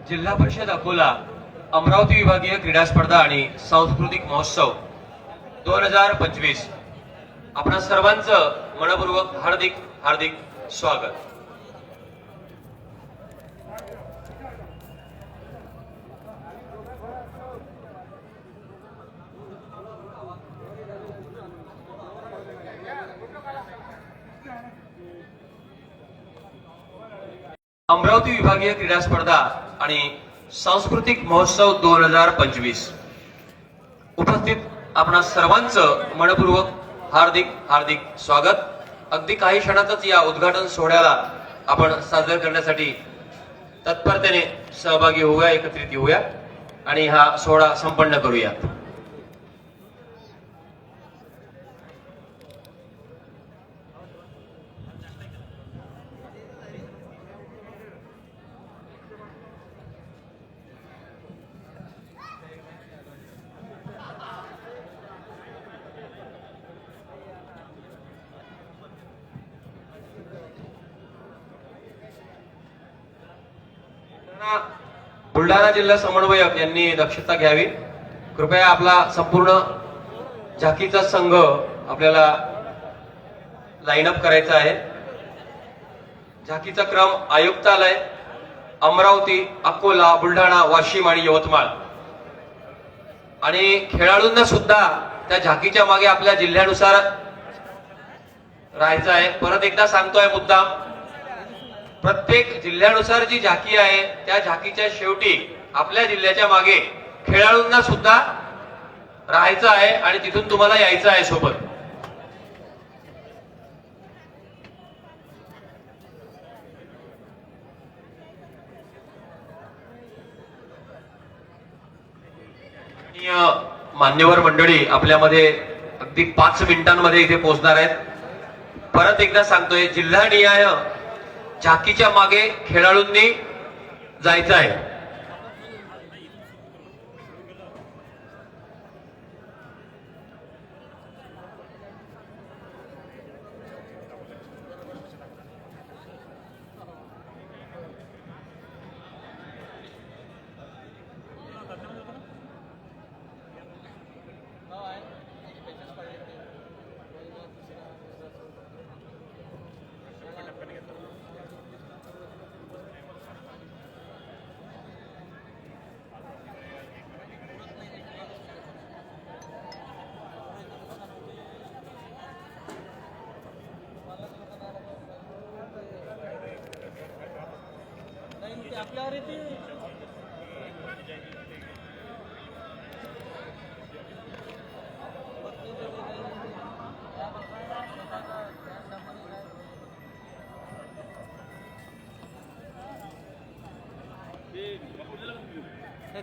जिल्हा परिषद अकोला अमरावती विभागीय क्रीडा स्पर्धा आणि सांस्कृतिक महोत्सव 2025 आपणा सर्वांचं मनपूर्वक हार्दिक हार्दिक स्वागत। अमरावती विभागीय क्रीडा स्पर्धा आणि सांस्कृतिक महोत्सव 2025 उपस्थित आपणा सर्वांचं मनपूर्वक हार्दिक हार्दिक स्वागत। अगदी काही क्षणातच या उद्घाटन सोहळ्याला आपण साजरे करण्यासाठी तत्परतेने सहभागी होऊया, एकत्रित होऊया आणि हा सोहळा संपन्न करूया। बुलढाणा जिल्हा समन्वयक यांनी दक्षता घ्यावी। कृपया आपला संपूर्ण झाकीचा संघ आपल्याला लाईन अप करायचा आहे। झाकीचा क्रम आयुक्तालय अमरावती, अकोला, बुलढाणा, वाशिम आणि यवतमाळ। आणि खेळाडूंना सुद्धा त्या झाकीच्या मागे आपल्या जिल्ह्यानुसार राहायचं आहे। परत एकदा सांगतोय मुद्दाम, प्रत्येक जिल्ह्यानुसार जी झाकी आहे त्या झाकीच्या शेवटी आपल्या जिल्ह्याच्या मागे खेळाडूंना सुद्धा राहायचं आहे आणि तिथून तुम्हाला यायचं आहे सोबत। मान्यवर मंडळी आपल्यामध्ये अगदी 5 मिनिटांमध्ये इथे पोहोचणार आहेत। परत एकदा सांगतोय, जिल्हानिहाय झाकीच्या मागे खेळाडूंनी जायचं आहे।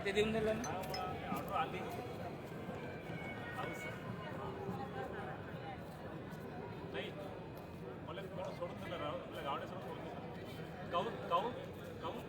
ते देऊन दिलं ना। नाही मला सोडून दिलं राव, आपल्या गावाने सोडून दिलं। काऊन काऊन काऊन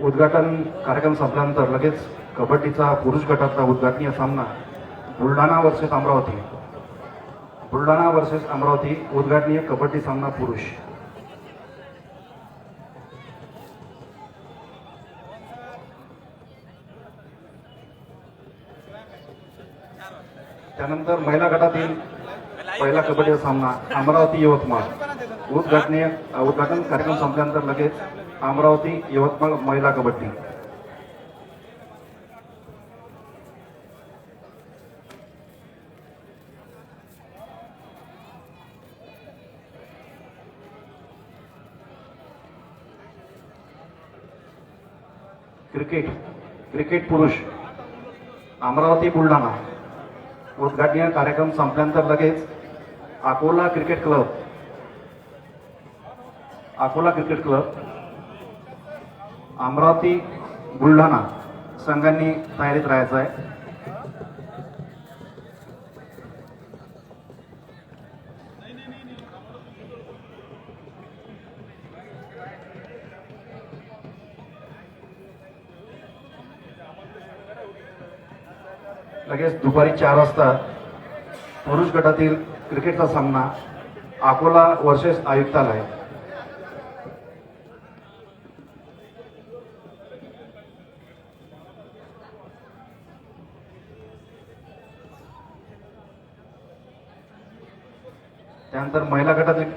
उद्घाटन कार्यक्रम संपल्यानंतर लगेच कबड्डीचा पुरुष गटातला उद्घाटनीय सामना बुलढाणा वर्सेस अमरावती, बुलढाणा वर्सेस अमरावती उद्घाटनीय कबड्डी सामना पुरुष। त्यानंतर महिला गटातील पहिला कबड्डी सामना अमरावती यवतमाळ. उद्घाटन कार्यक्रम संपल्यानंतर लगेच अमरावती यवतमाळ महिला कबड्डी. क्रिकेट पुरुष अमरावती बुलढाणा. उद्घाटनीय कार्यक्रम संपल्यानंतर लगेच अकोला क्रिकेट क्लब अमरावती बुलढाणा संघांनी तयारीत राहायचं आहे. लगेच दुपारी 4 वाजता पुरुष गटातील क्रिकेटचा सामना अकोला वर्सेस आयुक्तालय. त्यानंतर महिला गटातील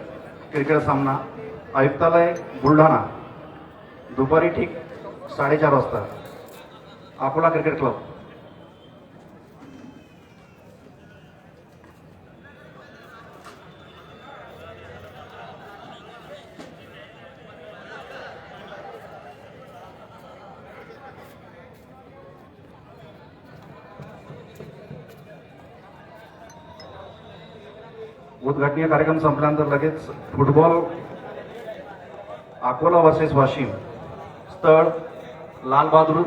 क्रिकेट सामना आयुक्तालय बुलढाणा दुपारी ठीक 4:30 वाजता अकोला क्रिकेट क्लब. उद्घाटनीय कार्यक्रम संपल्यानंतर लगेच फुटबॉल अकोला वर्सेस वाशिम. स्थळ लाल बहादूर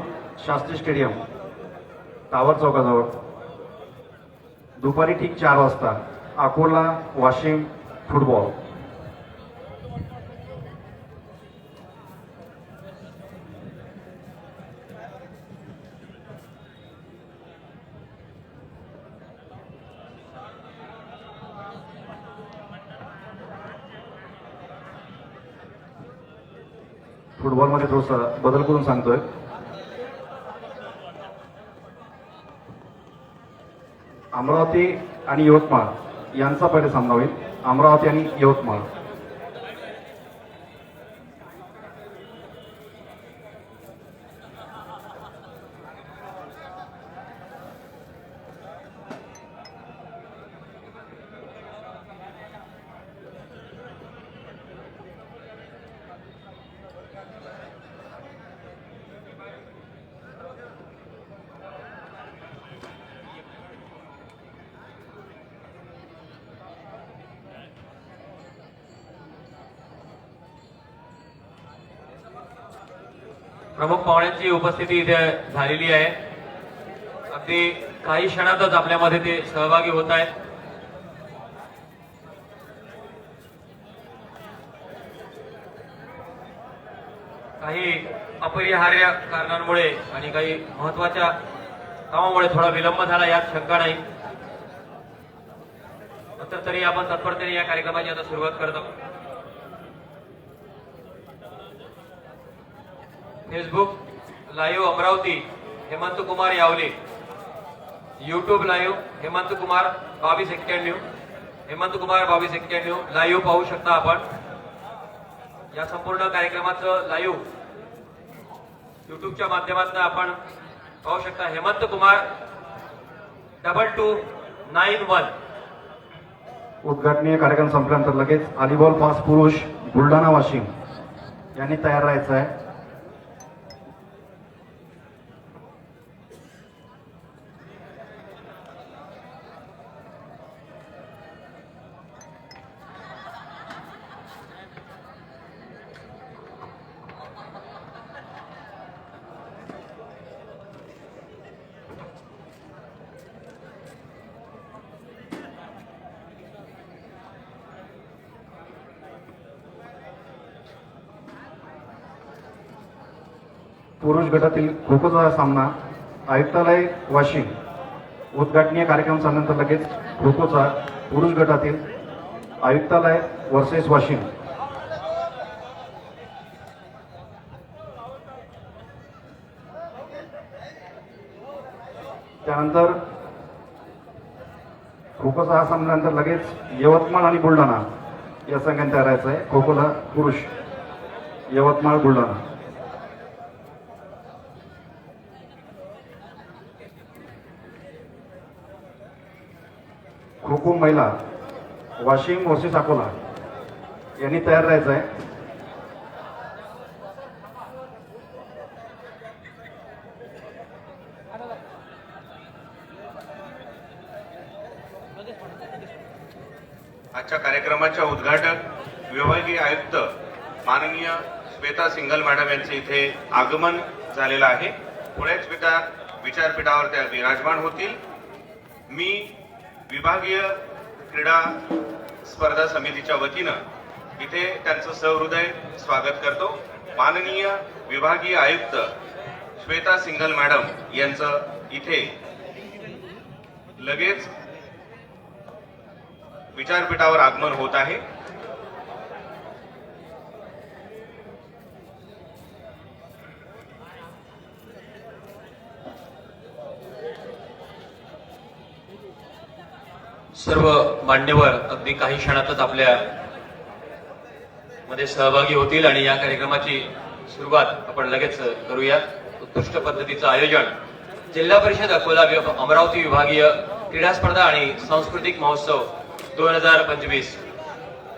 शास्त्री स्टेडियम टावर चौकाजवळ दुपारी ठीक 4 वाजता अकोला वाशिम फुटबॉल. फुटबॉलमध्ये थोडासा बदल करून सांगतोय. अमरावती आणि यवतमाळ यांचा पहिले सामना होईल. अमरावती आणि यवतमाळ. प्रमुख पाहुण्यांची उपस्थिती इथे झालेली आहे. अगदी काही क्षणातच आपल्यामध्ये ते सहभागी होत आहेत. काही अपरिहार्य कारणांमुळे आणि काही महत्वाच्या कामामुळे थोडा विलंब झाला यात शंका नाही. मात्र तरी आपण तत्परतेने या कार्यक्रमाची आता सुरुवात करत आहोत. Facebook live Amravati Hemant Kumar Yawale. YouTube live Hemant Kumar 2291. Hemant Kumar 2291 live पाहू शकता आपण. या संपूर्ण कार्यक्रमाचं लाईव्ह युट्यूबच्या माध्यमातून आपण पाहू शकता. हेमंत कुमार 2291. उद्घाटनीय कार्यक्रम संपल्यानंतर लगेच व्हॉलीबॉल पास पुरुष बुलढाणा वाशिम यांनी तयार राहायचं आहे. पुरुष गटातील खो खोचा सामना आयुक्तालय वाशिम. उद्घाटनीय कार्यक्रम झाल्यानंतर लगेच खो खोचा पुरुष गटातील आयुक्तालय वर्सेस वाशिम. त्यानंतर खो खोचा हा सामन्यानंतर लगेच यवतमाळ आणि बुलढाणा या संघाने तयार राहायचं आहे. खो खोला पुरुष यवतमाळ बुलढाणा. खो खो महिला वाशिम वर्सेस अकोला यांनी तयार राहायचं आहे. आजच्या कार्यक्रमाच्या उद्घाटक विभागीय आयुक्त माननीय श्वेता सिंघल मॅडम यांचे इथे आगमन झालेलं आहे. पुण्याच विचारपीठावर त्या विराजमान होतील. मी विभागीय क्रीडा स्पर्धा समितीच्या वतीनं इथे त्यांचं सहृदय स्वागत करतो. माननीय विभागीय आयुक्त श्वेता सिंघल मॅडम यांचं इथे लगेच विचारपीठावर आगमन होत आहे. सर्व मान्यवर अगदी काही क्षणातच आपल्या मध्ये सहभागी होतील आणि या कार्यक्रमाची सुरुवात आपण लगेच करूया. उत्कृष्ट पद्धतीचं आयोजन जिल्हा परिषद अकोला अमरावती विभागीय क्रीडा स्पर्धा आणि सांस्कृतिक महोत्सव 2025.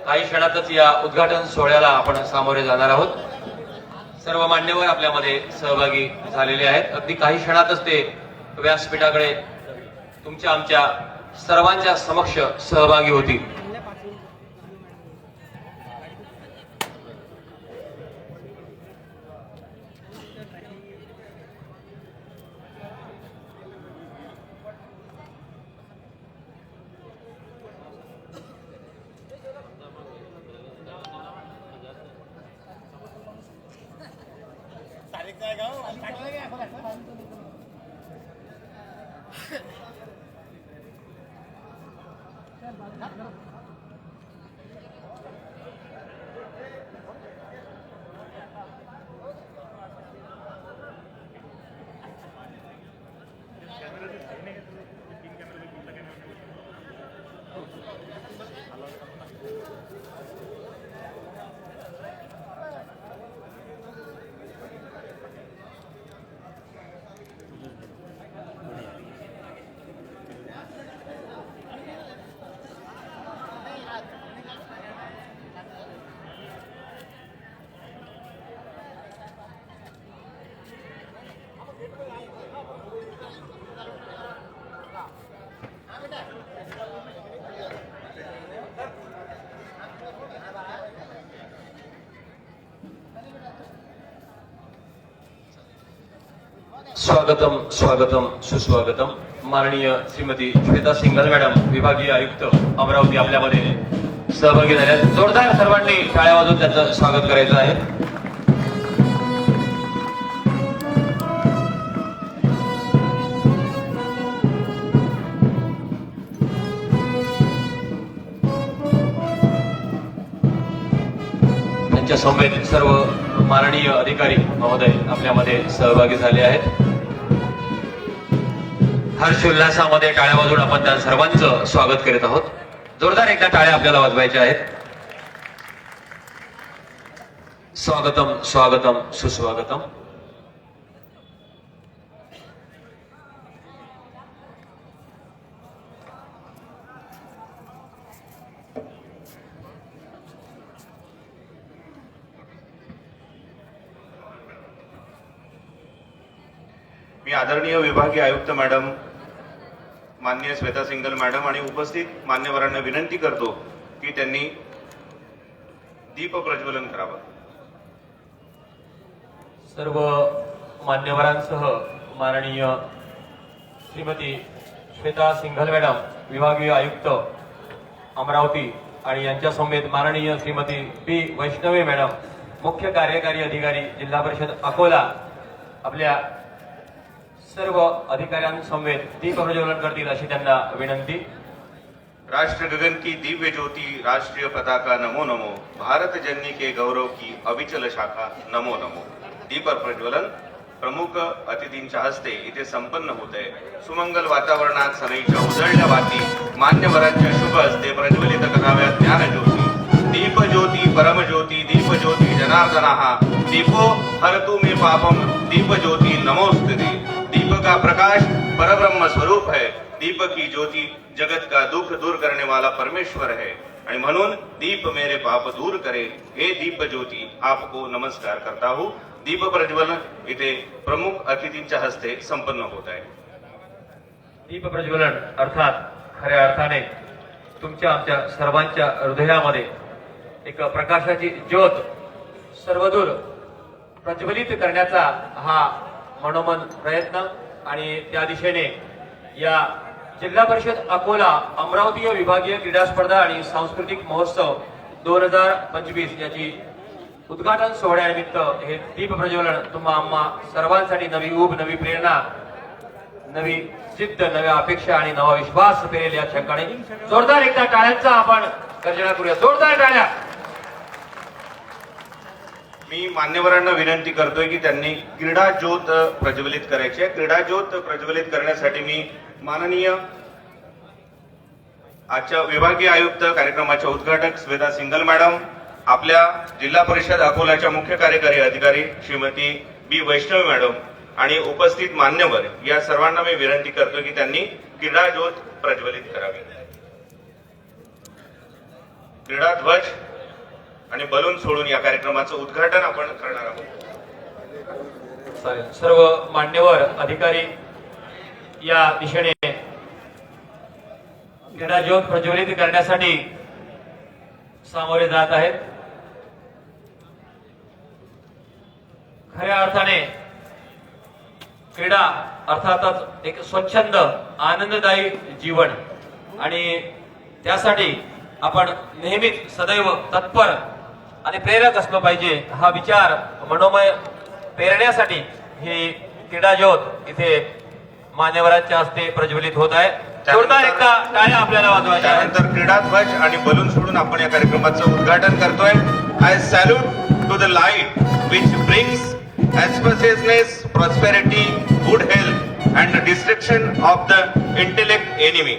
काही क्षणातच या उद्घाटन सोहळ्याला आपण सामोरे जाणार आहोत. सर्व मान्यवर आपल्यामध्ये सहभागी झालेले आहेत. अगदी काही क्षणातच ते व्यासपीठाकडे तुमच्या आमच्या सर्वांच्या समक्ष सहभागी होतील. स्वागतम स्वागतम सुस्वागतम. माननीय श्रीमती श्वेता सिंघल मॅडम विभागीय आयुक्त अमरावती आपल्यामध्ये सहभागी झाल्या. जोरदार सर्वांनी टाळ्या वाजवून त्यांचं स्वागत करायचं आहे. त्यांच्या समवेत सर्व माननीय अधिकारी महोदय आपल्यामध्ये सहभागी झाले आहेत. हर्षोल्लासामध्ये टाळ्या वाजवून आपण त्या सर्वांचं स्वागत करीत आहोत. जोरदार एकदा टाळ्या आपल्याला वाजवायच्या आहेत. स्वागतम स्वागतम सुस्वागतम. मी आदरणीय विभागीय आयुक्त मॅडम माननीय श्वेता सिंघल मॅडम आणि उपस्थित मान्यवरांना विनंती करतो की त्यांनी दीप प्रज्वलन करावं. सर्व मान्यवरांसह माननीय श्रीमती श्वेता सिंघल मॅडम विभागीय आयुक्त अमरावती आणि यांच्या समेत माननीय श्रीमती पी वैष्णवी मॅडम मुख्य कार्यकारी अधिकारी जिल्हा परिषद अकोला आपल्या सर्व अधिकाऱ्यांसमवेत दीप प्रज्वलन करतील अशी त्यांना विनंती. राष्ट्र गगन की दिव्य ज्योति राष्ट्रीय पताका नमो नमो. भारत जननी के गौरव की अविचल शाखा नमो नमो. दीप प्रज्वलन. प्रमुख अतिथींच्या हस्ते इथे संपन्न होत आहे. सुमंगल वातावरणात सनईच्या उजळल्या वाती मान्यवरांच्या शुभ हस्ते प्रज्वलित कराव्यात ज्ञानज्योती. दीपज्योती परमज्योती दीपज्योती जनार्दनाः दीपो हरतु मे पापम दीपज्योती नमोस्तुते. दीप का प्रकाश परब्रह्म स्वरूप है. दीप की ज्योति जगत का दुख दूर करने वाला परमेश्वर है आणि म्हणून दीप मेरे पाप दूर करे. हे दीप ज्योति आपको नमस्कार करता हूँ. दीप प्रज्वलन इथे प्रमुख अतिथींच्या हस्ते संपन्न होत आहे. दीप प्रज्वलन अर्थात खऱ्या अर्थाने तुमच्या आमच्या सर्वांच्या हृदयामध्ये एक प्रकाशाची ज्योत सर्वदूर प्रज्वलित करण्याचा हा मनोमन प्रयत्न आणि त्या दिशेने या जिल्हा परिषद अकोला अमरावती विभागीय क्रीडा स्पर्धा आणि सांस्कृतिक महोत्सव 2025 याची उद्घाटन सोहळ्यानिमित्त हे दीप प्रज्वलन तुम्हा आम्हा सर्वांसाठी नवी ऊब, नवी प्रेरणा, नवी जिद्द, नव्या अपेक्षा आणि नवा विश्वास पेरेल या ठिकाणी जोरदार एकदा टाळ्यांचा आपण गर्जना करूया. जोरदार टाळ्या. मी मान्यवरांना विनंती करतोय की त्यांनी क्रीडा ज्योत प्रज्वलित करायची आहे. क्रीडा ज्योत प्रज्वलित करण्यासाठी मी माननीय आजच्या विभागीय आयुक्त कार्यक्रमाच्या उद्घाटक श्वेता सिंगल मॅडम, आपल्या जिल्हा परिषद अकोलाच्या मुख्य कार्यकारी अधिकारी श्रीमती बी वैष्णवी मॅडम आणि उपस्थित मान्यवर या सर्वांना मी विनंती करतो की त्यांनी क्रीडा ज्योत प्रज्वलित करावी. क्रीडा ध्वज आणि बलून सोडून या कार्यक्रमाचं उद्घाटन आपण करणार आहोत. चालेल. सर्व मान्यवर अधिकारी या दिशेने क्रीडा ज्योत प्रज्वलित करण्यासाठी सामोरे जात आहेत. खऱ्या अर्थाने क्रीडा अर्थातच एक स्वच्छंद आनंददायी जीवन आणि त्यासाठी आपण नेहमीच सदैव तत्पर आणि प्रेरक असलो पाहिजे हा विचार मनोमय पेरण्यासाठी ही क्रीडा ज्योत इथे मान्यवरांच्या हस्ते प्रज्वलित होत आहे. जोरदार एकदा टाळ्या आपल्याला वाजवायच्या आहेत. त्यानंतर क्रीडा ध्वज आणि बलून सोडून आपण या कार्यक्रमाचं उद्घाटन करतोय. I salute to the light which brings auspiciousness, prosperity, good health and the destruction of the intellect enemy.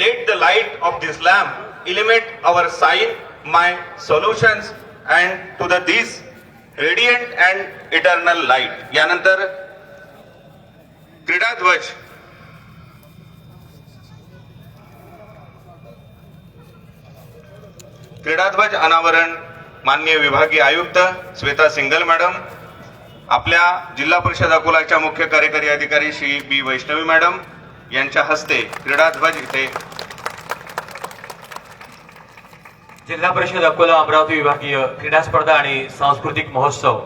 Let the light of this lamp illuminate our sign, my solutions and to the this radiant and eternal light. यानंतर क्रीडा ध्वज क्रीडाध्वज अनावरण माननीय विभागीय आयुक्त Shweta single madam, आपल्या जिल्हा परिषद अकोलाच्या मुख्य कार्यकारी अधिकारी श्री बी वैष्णवी मॅडम यांच्या हस्ते क्रीडाध्वज इथे जिल्हा परिषद अकोला अमरावती विभागीय क्रीडा स्पर्धा आणि सांस्कृतिक महोत्सव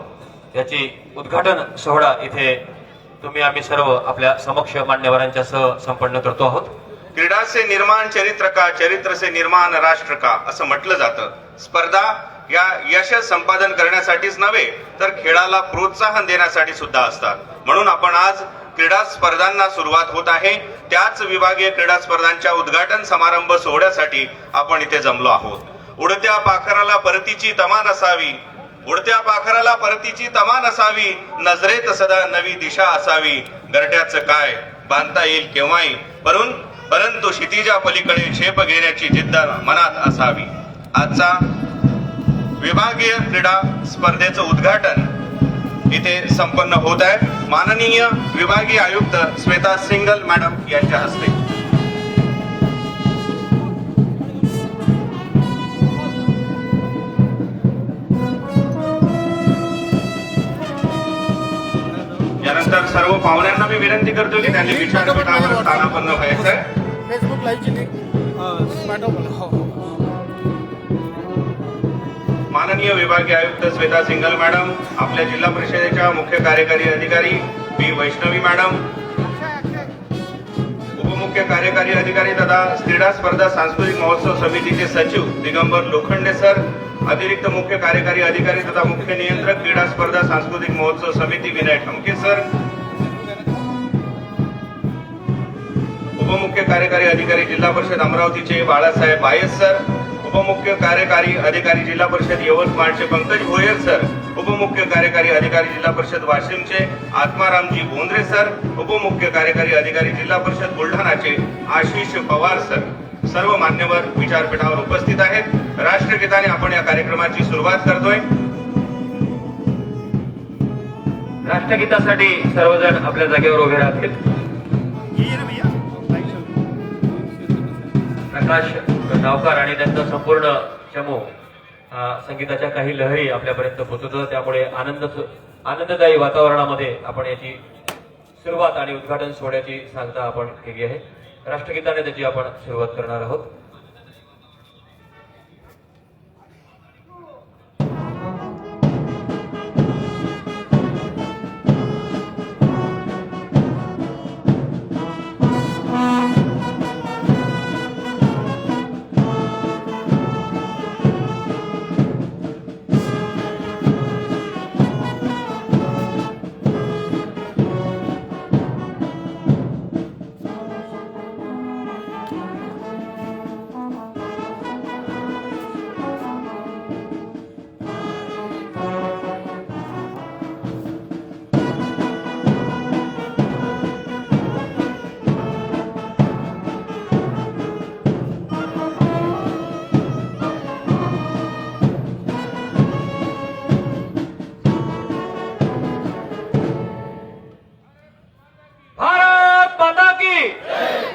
याची उद्घाटन सोहळा इथे तुम्ही आम्ही सर्व आपल्या समक्ष मान्यवरांच्या सह संपन्न करतो आहोत. क्रीडा से निर्माण चरित्र का, चरित्र से निर्माण राष्ट्र का असं म्हटलं जातं. स्पर्धा या यश संपादन करण्यासाठीच नव्हे तर खेळाला प्रोत्साहन देण्यासाठी सुद्धा असतात. म्हणून आपण आज क्रीडा स्पर्धांना सुरुवात होत आहे. त्याच विभागीय क्रीडा स्पर्धांच्या उद्घाटन समारंभ सोहळ्यासाठी आपण इथे जमलो आहोत. उडत्या पाखराला परतीची तमान असावी, उडत्या पाखराला परतीची तमान असावी, नजरेत सदा नवी दिशा असावी. घरट्याचं काय बांधता येईल केव्हाही, परंतु क्षितिजा पलीकडे झेप घेण्याची जिद्द मनात असावी. आजचा विभागीय क्रीडा स्पर्धेचं उद्घाटन इथे संपन्न होत आहे. माननीय विभागीय आयुक्त श्वेता सिंगल मॅडम यांच्या हस्ते. यानंतर सर्व पाहुण्यांना मी विनंती करतो की त्यांनी विचारपीठावर स्थानापन्न व्हायचं आहे. फेसबुक लाईव्हची लिंक पाठव मला. माननीय विभागीय आयुक्त श्वेता सिंगल मॅडम, आपल्या जिल्हा परिषदेच्या मुख्य कार्यकारी अधिकारी बी वैष्णवी मॅडम, उपमुख्य कार्यकारी अधिकारी तथा क्रीडा स्पर्धा सांस्कृतिक महोत्सव समितीचे सचिव दिगंबर लोखंडे सर, अतिरिक्त मुख्य कार्यकारी अधिकारी तथा मुख्य नियंत्रक क्रीडा स्पर्धा सांस्कृतिक महोत्सव समिती विनय ठमके सर, उपमुख्य कार्यकारी अधिकारी जिल्हा परिषद अमरावतीचे बाळासाहेब बायस सर, उपमुख्य कार्यकारी अधिकारी जिल्हा परिषद यवतमाळचे पंकज भोयर सर उपमुख्य कार्यकारी अधिकारी जिल्हा परिषद वाशिमचे आत्मारामजी बोंद्रे सर, उपमुख्य कार्यकारी अधिकारी जिल्हा परिषद बुलढाणाचे आशिष पवार सर, सर्व मान्यवर विचारपीठावर उपस्थित आहेत. राष्ट्रगीताने आपण या कार्यक्रमाची सुरुवात करतोय. राष्ट्रगीतासाठी सर्वजण आपल्या जागेवर उभे राहतील. ये ना भैया प्रकाश नावकार आणि त्यांचा संपूर्ण चमू संगीताच्या काही लहरी आपल्यापर्यंत पोहोचवतो. त्यामुळे आनंददायी वातावरणामध्ये आपण याची सुरुवात आणि उद्घाटन सोहळ्याची सांगता आपण केली आहे. राष्ट्रगीताने त्याची आपण सुरुवात करणार आहोत.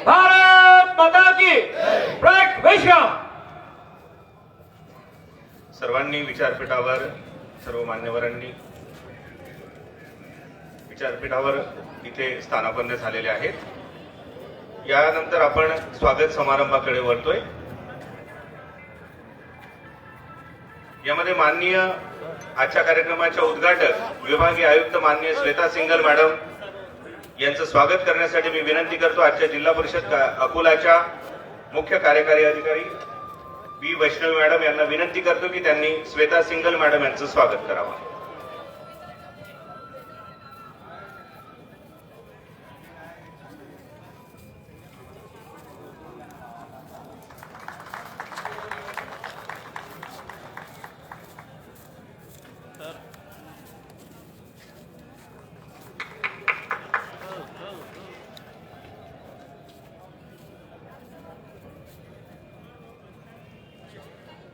भारत माता की ब्रेक विश्राम. सर्वांनी विचारपीठावर, सर्व मान्यवरांनी विचारपीठावर इथे स्थानापन्न झालेले आहेत. यानंतर आपण स्वागत समारंभाकडे वळतोय. यामध्ये माननीय आजच्या कार्यक्रमाच्या उद्घाटक विभागीय आयुक्त माननीय श्वेता सिंगल मॅडम यांचं स्वागत करण्यासाठी मी विनंती करतो. आजच्या जिल्हा परिषद अकोलाच्या मुख्य कार्यकारी अधिकारी बी वैष्णवी मॅडम यांना विनंती करतो की त्यांनी श्वेता सिंगल मॅडम यांचं स्वागत करावं.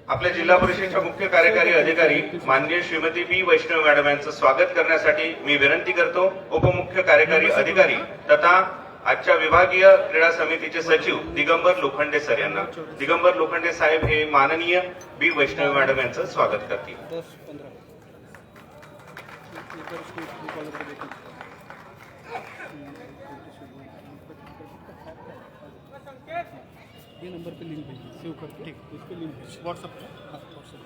आपल्या जिल्हा परिषदेच्या मुख्य कार्यकारी अधिकारी माननीय श्रीमती बी वैष्णव मॅडम यांचं स्वागत करण्यासाठी मी विनंती करतो. उपमुख्य कार्यकारी अधिकारी तथा आजच्या विभागीय क्रीडा समितीचे सचिव दिगंबर लोखंडे सर यांना. दिगंबर लोखंडे साहेब हे माननीय बी वैष्णव मॅडम यांचं स्वागत करतील. 10-15 ये नंबर पे लिंक भेजिए, सेव करके ठीक उस पे लिंक भेजिए व्हाट्सएप पे. हाँ व्हाट्सएप.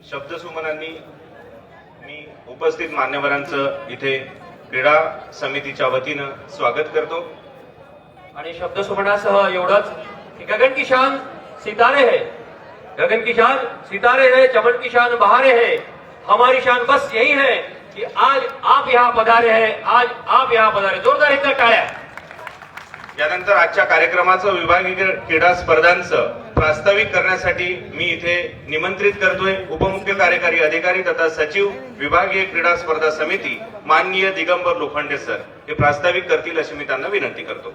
शब्दसुमनांनी मी उपस्थित मान्यवरांचं इथे क्रीडा समितीच्या वतीनं स्वागत करतो. आणि शब्दसुमनासह एवढंच की गगन की शान सितारे है, गगन की शान सितारे है, चमन की शान बहारे है, हमारी शान बस यही है कि आज आप यहाँ पधारे हैं, आज आप यहाँ पधारे. जोरदार एकदा टाळ्या. यानंतर आजच्या कार्यक्रमाचं विभागीय क्रीडा स्पर्धांचं प्रास्ताविक करण्यासाठी मी इथे निमंत्रित करतोय उपमुख्य कार्यकारी अधिकारी तथा सचिव विभागीय क्रीडा स्पर्धा समिती माननीय दिगंबर लोखंडे सर हे प्रास्ताविक करतील अशी मी त्यांना विनंती करतो.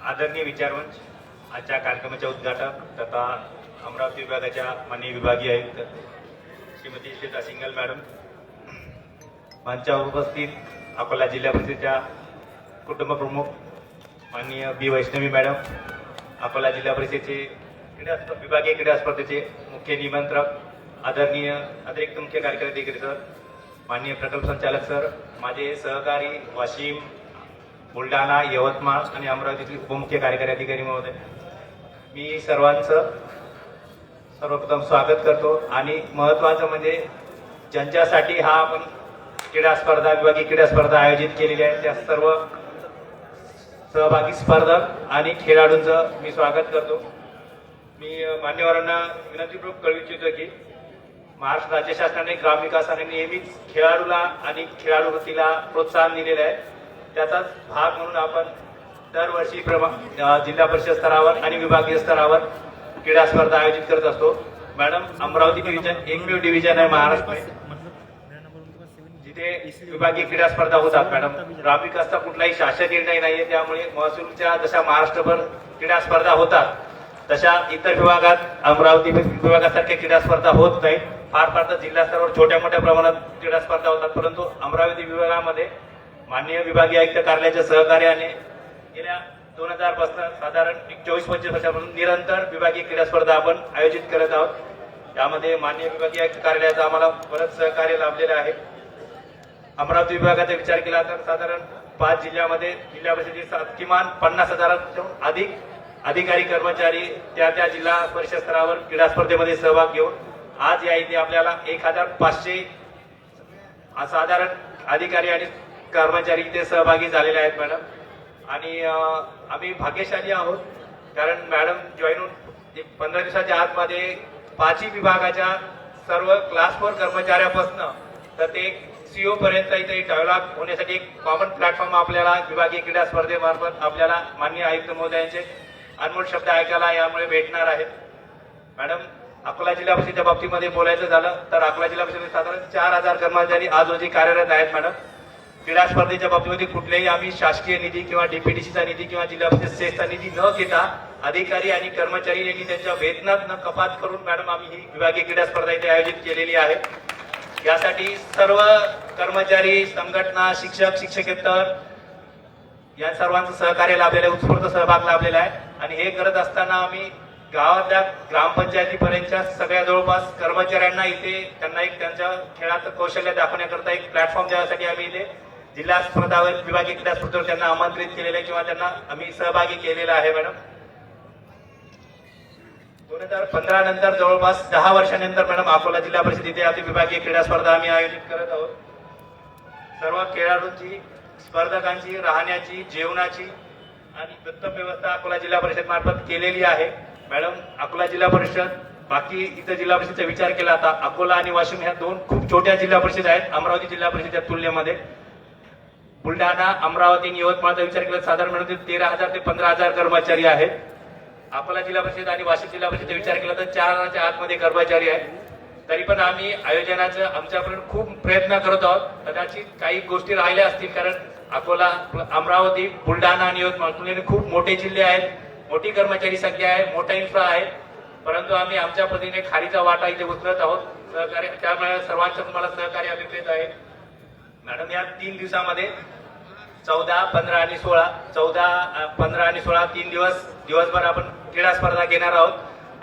आदरणीय विचारमंच, आजच्या कार्यक्रमाच्या उद्घाटक तथा अमरावती विभागाच्या माननीय विभागीय आयुक्त श्रीमती श्वेता सिंगल मॅडम, मंचावर उपस्थित अकोला जिल्हा परिषदेच्या कुटुंब प्रमुख माननीय बी वैष्णवी मॅडम, अकोला जिल्हा परिषदेचे विभागीय क्रीडा स्पर्धेचे मुख्य निमंत्रक आदरणीय अतिरिक्त मुख्य कार्यकारी अधिकारी सर, माननीय प्रकल्प संचालक सर, माझे सहकारी वाशिम, बुलढाणा, यवतमाळ आणि अमरावतीतील उपमुख्य कार्यकारी अधिकारी महोदय, मी सर्वांचं सर्वप्रथम स्वागत करतो. आणि महत्वाचं म्हणजे ज्यांच्यासाठी हा आपण क्रीडा स्पर्धा विभागीय क्रीडा स्पर्धा आयोजित केलेली आहे त्या सर्व सहभागी स्पर्धक आणि खेळाडूंचं मी स्वागत करतो. मी मान्यवरांना विनंतीपूर्वक कळवू इच्छितो की महाराष्ट्र राज्य शासनाने ग्रामविकासाने नेहमीच खेळाडूला आणि खेळाडू वृत्तीला प्रोत्साहन दिलेलं आहे. त्याचाच भाग म्हणून आपण दरवर्षी जिल्हा परिषद स्तरावर आणि विभागीय स्तरावर क्रीडा स्पर्धा आयोजित करत असतो. मॅडम, अमरावती डिव्हिजन एकमेव डिव्हिजन आहे महाराष्ट्रामध्ये जिथे विभागीय क्रीडा स्पर्धा होतात. मॅडम, ग्रामविकासचा कुठलाही शासन निर्णय नाहीये, त्यामुळे महसूलच्या जशा महाराष्ट्रभर क्रीडा स्पर्धा होतात तशा इतर विभागात अमरावती विभागासारख्या क्रीडा स्पर्धा होत नाही. फार फार तर जिल्हा स्तरावर छोट्या मोठ्या प्रमाणात क्रीडा स्पर्धा होतात, परंतु अमरावती विभागामध्ये माननीय विभागीय आयुक्त कार्यालयाच्या सहकार्याने गेल्या 2000 पासून साधारण 24-25 वर्षापासून निरंतर विभागीय क्रीडा स्पर्धा आपण आयोजित करत आहोत. त्यामध्ये माननीय विभागीय आयुक्त कार्यालयाचं आम्हाला बरंच सहकार्य लाभलेलं आहे. अमरावती विभागाचा विचार केला तर साधारण 5 जिल्ह्यामध्ये जिल्हा परिषदेचे किमान 50,000 अधिक अधिकारी कर्मचारी त्या जिल्हा परिषद स्तरावर क्रीडा स्पर्धेमध्ये सहभाग घेऊन आज या इथे आपल्याला 1500 साधारण अधिकारी आणि कर्मचारी इथे सहभागी झालेले आहेत. मॅडम, आणि आम्ही भाग्यशाली आहोत कारण मॅडम जॉईन होऊन 15 दिवसाच्या आतमध्ये 5ही विभागाच्या सर्व क्लास 4 कर्मचाऱ्यापासून तर ते सीओ पर्यंत इथे डेव्हलप होण्यासाठी एक कॉमन प्लॅटफॉर्म आपल्याला विभागीय क्रीडा स्पर्धेमार्फत आपल्याला माननीय आयुक्त महोदयांचे अनमोल शब्द ऐकायला यामुळे भेटणार आहेत. मॅडम, अकोला जिल्हा परिषदेच्या बाबतीमध्ये बोलायचं झालं तर अकोला जिल्हा परिषदेमध्ये साधारण 4000 कर्मचारी आज रोजी कार्यरत आहेत. मॅडम, क्रीडा स्पर्धेच्या बाबतीमध्ये कुठल्याही आम्ही शासकीय निधी किंवा डीपीडीसीचा निधी किंवा जिल्हा परिषद सेसचा निधी न घेता अधिकारी आणि कर्मचारी यांनी त्यांच्या वेतनात न कपात करून मॅडम आम्ही ही विभागीय क्रीडा स्पर्धा इथे आयोजित केलेली आहे. यासाठी सर्व कर्मचारी, संघटना, शिक्षक, शिक्षकेतर या सर्वांचं सहकार्य लाभलेलं आहे, उत्स्फूर्त सहभाग लाभलेला आहे. आणि हे करत असताना आम्ही गावातल्या ग्रामपंचायतीपर्यंतच्या सगळ्या जवळपास कर्मचाऱ्यांना इथे त्यांना एक त्यांच्या खेळाचं कौशल्य दाखवण्याकरता एक प्लॅटफॉर्म देण्यासाठी आम्ही इथे जिल्हा स्पर्धावर विभागीय क्रीडा स्पर्धेवर त्यांना आमंत्रित केलेलं आहे किंवा त्यांना आम्ही सहभागी केलेला आहे. मॅडम, 2015 नंतर जवळपास 10 वर्षानंतर मॅडम अकोला जिल्हा परिषद इथे आता विभागीय क्रीडा स्पर्धा आम्ही आयोजित करत आहोत. सर्व खेळाडूंची, स्पर्धकांची राहण्याची, जेवणाची आणि उत्तम व्यवस्था अकोला जिल्हा परिषद मार्फत केलेली आहे. मॅडम, अकोला जिल्हा परिषद बाकी इतर जिल्हा परिषदेचा विचार केला आता अकोला आणि वाशिम ह्या 2 खूप छोट्या जिल्हा परिषद आहेत अमरावती जिल्हा परिषदेच्या तुलनेमध्ये. बुलढाणा, अमरावती, यवतमाळचा विचार केला साधारण मिळून 13,000 ते 15,000 कर्मचारी आहेत. अकोला जिल्हा परिषद आणि वाशिम जिल्हा परिषदेचा विचार केला तर 4,000च्या आतमध्ये कर्मचारी आहेत. तरी पण आम्ही आयोजनाचं आमच्याकडून खूप प्रयत्न करत आहोत. कदाचित काही गोष्टी राहिल्या असतील कारण अकोला, अमरावती, बुलढाणा आणि यवतमाळ तुलनेने खूप मोठे जिल्हे आहेत, मोठी कर्मचारी संख्या आहे, मोठा इन्फ्रा आहे, परंतु आम्ही आमच्या पद्धतीने खालीचा वाटा इथे उचलत आहोत. सहकार्य त्यामुळे सर्वांचं तुम्हाला सहकार्य आम्ही देत आहे. मॅडम, या 3 दिवसामध्ये 14, 15 आणि 16 15 आणि 16 3 दिवसभर आपण क्रीडा स्पर्धा घेणार आहोत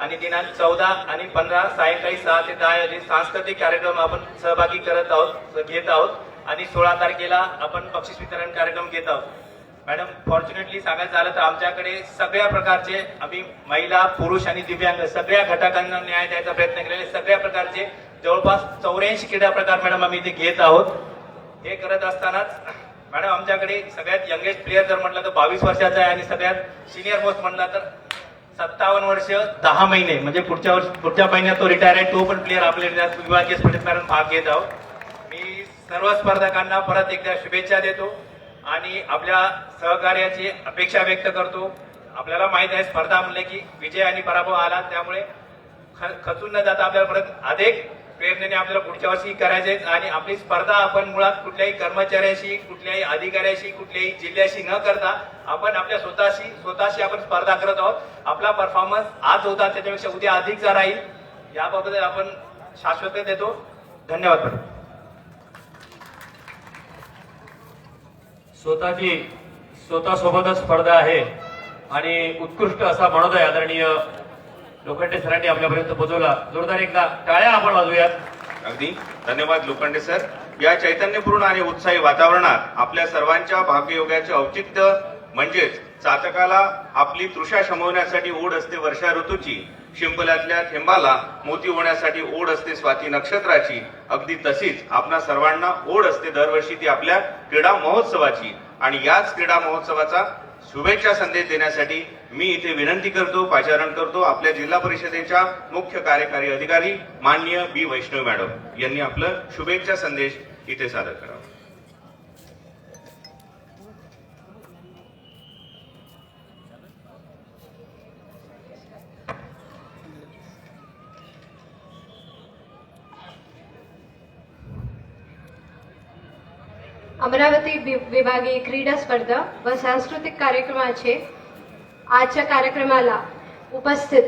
आणि दिनांक 14 आणि 15 सायंकाळी 6 ते 10 या सांस्कृतिक कार्यक्रम आपण सहभागी घेत आहोत आणि 16 तारखेला आपण बक्षीस वितरण कार्यक्रम घेत आहोत. मॅडम, फॉर्च्युनेटली सांगायचं झालं तर आमच्याकडे सगळ्या प्रकारचे आम्ही महिला, पुरुष आणि दिव्यांग सगळ्या घटकांना न्याय द्यायचा प्रयत्न केलेले सगळ्या प्रकारचे जवळपास 84 क्रीडा प्रकार मॅडम आम्ही इथे घेत आहोत. हे करत असतानाच मॅडम आमच्याकडे सगळ्यात यंगेस्ट प्लेअर जर म्हटलं तर 22 वर्षाचा आहे आणि सगळ्यात सिनियर मोस्ट म्हटला तर 57 वर्ष 10 महिने म्हणजे पुढच्या महिन्यात तो रिटायर आहे. तो पण प्लेअर आपल्या विभागीय स्पर्धेत मॅडम भाग घेत आहोत. मी सर्व स्पर्धकांना परत एकदा शुभेच्छा देतो आणि आपल्या सहकार्याची अपेक्षा व्यक्त करतो. आपल्याला माहित आहे स्पर्धा म्हणले की विजय आणि पराभव आला, त्यामुळे खचून न जाता आपल्याला परत अधिक प्रेरणेने आपल्याला पुढच्या वर्षी करायचे आणि आपली स्पर्धा आपण मुळात कुठल्याही कर्मचाऱ्याशी, कुठल्याही अधिकाऱ्याशी, कुठल्याही जिल्ह्याशी न करता आपण आपल्या स्वतःशी आपण स्पर्धा करत आहोत. आपला परफॉर्मन्स आज होता त्याच्यापेक्षा उद्या अधिकचा राहील याबाबत आपण शाश्वत देतो. धन्यवाद मॅडम. स्वतःसोबतच स्पर्धा आहे आणि उत्कृष्ट असा मनोदय आदरणीय लोखंडे सरांनी आपल्यापर्यंत पोहोचवला. जोरदार एकदा टाळ्या आपण वाजवूयात. अगदी धन्यवाद लोखंडे सर. या चैतन्यपूर्ण आणि उत्साही वातावरणात आपल्या सर्वांच्या भाग्ययोगाचे औचित्य म्हणजेच चातकाला आपली तृषा शमवण्यासाठी ओढ असते वर्षा ऋतूची, शिंपल्यातल्या थेंबाला मोती होण्यासाठी ओढ असते स्वाती नक्षत्राची. अगदी तशीच आपणा सर्वांना ओढ असते दरवर्षी ती आपल्या क्रीडा महोत्सवाची आणि याच क्रीडा महोत्सवाचा शुभेच्छा संदेश देण्यासाठी मी इथे विनंती करतो, पाचारण करतो. आपल्या जिल्हा परिषदेच्या मुख्य कार्यकारी अधिकारी माननीय बी वैष्णव मॅडम यांनी आपलं शुभेच्छा संदेश इथे सादर करावा. अमरावती विभागीय क्रीडा स्पर्धा व सांस्कृतिक कार्यक्रमाचे आजच्या कार्यक्रमाला उपस्थित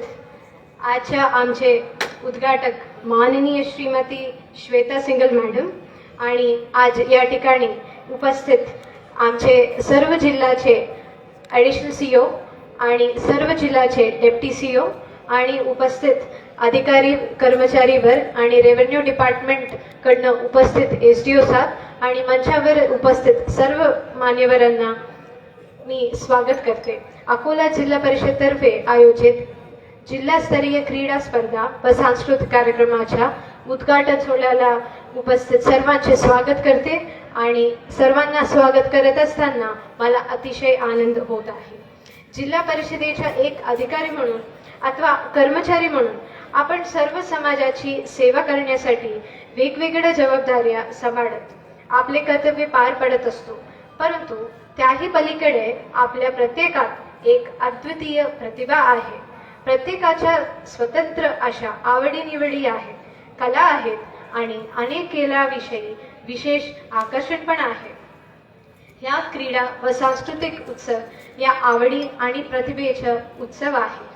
आजच्या आमचे उद्घाटक माननीय श्रीमती श्वेता सिंगल मॅडम आणि आज या ठिकाणी उपस्थित आमचे सर्व जिल्ह्याचे ॲडिशनल सीओ आणि सर्व जिल्ह्याचे डेप्टी सीओ आणि उपस्थित अधिकारी कर्मचारीवर आणि रेव्हेन्यू डिपार्टमेंट कडनं उपस्थित एसडीओ साहेब आणि मंचावर उपस्थित सर्व मान्यवरांना मी स्वागत करते. अकोला जिल्हा परिषद तर्फे आयोजित जिल्हास्तरीय क्रीडा स्पर्धा व सांस्कृतिक कार्यक्रमाच्या उद्घाटन सोहळ्याला उपस्थित सर्वांचे स्वागत करते आणि सर्वांना स्वागत करत असताना मला अतिशय आनंद होत आहे. जिल्हा परिषदेच्या एक अधिकारी म्हणून अथवा कर्मचारी म्हणून आपण सर्व समाजाची सेवा करण्यासाठी वेगवेगळ्या जबाबदाऱ्या सांभाळत आपले कर्तव्य पार पडत असतो. परंतु त्याही पलीकडे आपल्या प्रत्येकात एक अद्वितीय प्रतिभा आहे. प्रत्येकाच्या स्वतंत्र अशा आवडीनिवडी आहेत, कला आहेत आणि अनेक कलाविषयी विशेष आकर्षण पण आहे. या क्रीडा व सांस्कृतिक उत्सव या आवडी आणि प्रतिभेचा उत्सव आहे.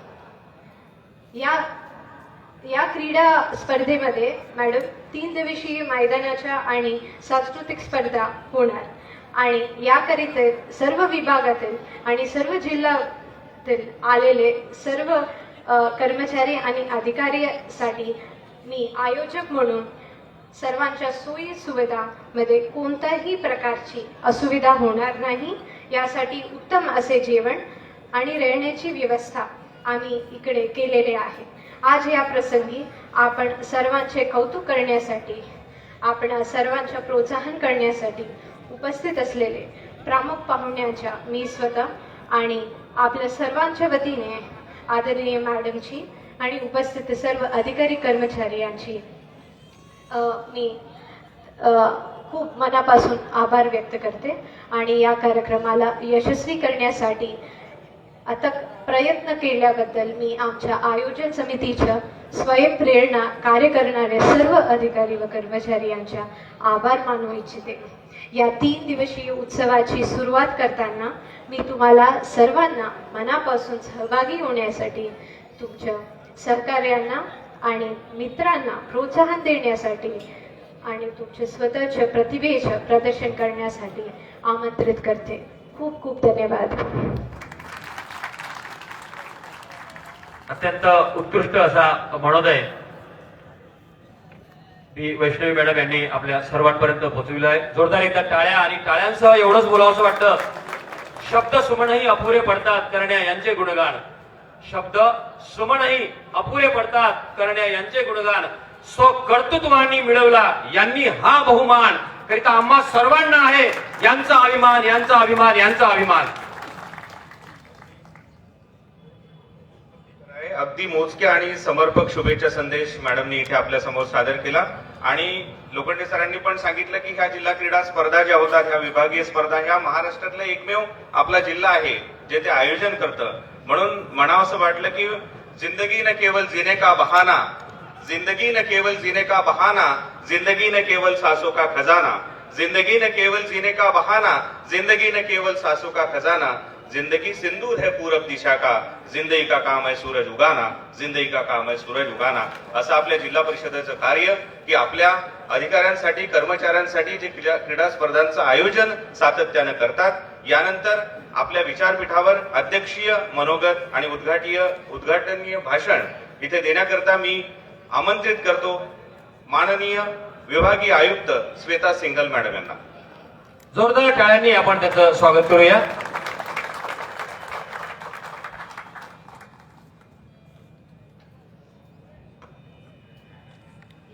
या क्रीडा स्पर्धेमध्ये मॅडम 3 दिवसीय मैदानाच्या आणि सांस्कृतिक स्पर्धा होणार आणि याकरिता सर्व विभागातील आणि सर्व जिल्ह्यातील आलेले सर्व कर्मचारी आणि अधिकाऱ्यांसाठी मी आयोजक म्हणून सर्वांच्या सोयी सुविधामध्ये कोणत्याही प्रकारची असुविधा होणार नाही यासाठी उत्तम असे जेवण आणि राहण्याची व्यवस्था आम्ही इकडे केलेले आहे. आज या प्रसंगी आपण सर्वांचे कौतुक करण्यासाठी आपण सर्वांच्या प्रोत्साहन करण्यासाठी उपस्थित असलेले प्रमुख पाहुण्यांच्या मी स्वतः आणि आपल्या सर्वांच्या वतीने आदरणीय मॅडमची आणि उपस्थित सर्व अधिकारी कर्मचारी यांची मी खूप मनापासून आभार व्यक्त करते आणि या कार्यक्रमाला यशस्वी करण्यासाठी अथक प्रयत्न केल्याबद्दल मी आमच्या आयोजन समितीच्या स्वयंप्रेरणा कार्य करणाऱ्या सर्व अधिकारी व कर्मचारी यांच्या आभार मानू इच्छिते. या 3 दिवसीय उत्सवाची सुरुवात करताना मी तुम्हाला सर्वांना मनापासून सहभागी होण्यासाठी तुमच्या सहकार्यांना आणि मित्रांना प्रोत्साहन देण्यासाठी आणि तुमच्या स्वतःच्या प्रतिभेचं प्रदर्शन करण्यासाठी आमंत्रित करते. खूप खूप धन्यवाद. अत्यंत उत्कृष्ट असा मनोदय बी वैष्णवी मॅडम यांनी आपल्या सर्वांपर्यंत पोहोचविला आहे. जोरदार एकदा टाळ्या आणि टाळ्यांसह एवढंच बोलावं असं वाटतं. शब्द सुमनही अपुरे पडतात करण्या यांचे गुणगान. शब्द सुमनही अपुरे पडतात करण्या यांचे गुणगान. सो कर्तृत्वानी मिळवला यांनी हा बहुमान करिता आम्हा सर्वांना आहे यांचा अभिमान, यांचा अभिमान, यांचा अभिमान. अगदी मोजक्या आणि समर्पक शुभेच्छा संदेश मॅडमनी इथे आपल्या समोर सादर केला आणि लोखंडे सरांनी पण सांगितलं की ह्या जिल्हा क्रीडा स्पर्धा ज्या होतात, ह्या विभागीय स्पर्धा ह्या महाराष्ट्रातला एकमेव आपला जिल्हा आहे जे ते आयोजन करतं. म्हणून म्हणावं असं वाटलं की जिंदगी न केवल जीने का बहाना, जिंदगी न केवल जीने का बहाना, जिंदगी न केवल सांसों का खजाना, जिंदगी न केवल जीने का बहाना, जिंदगी न केवल सांसों का खजाना, जिंदगी सिंदूर है पूरब दिशा का, जिंदगी का काम है सूरज उगाना, जिंदगी का काम है सूरज उगाना. असं आपल्या जिल्हा परिषदेचं कार्य की आपल्या अधिकाऱ्यांसाठी कर्मचाऱ्यांसाठी जे क्रीडा स्पर्धांचं आयोजन सातत्यानं करतात. यानंतर आपल्या विचारपीठावर अध्यक्षीय मनोगत आणि उद्घाटनीय भाषण इथे देण्याकरता मी आमंत्रित करतो माननीय विभागीय आयुक्त श्वेता सिंगल मॅडम यांना. जोरदार टाळ्यांनी आपण त्याचं स्वागत करूया.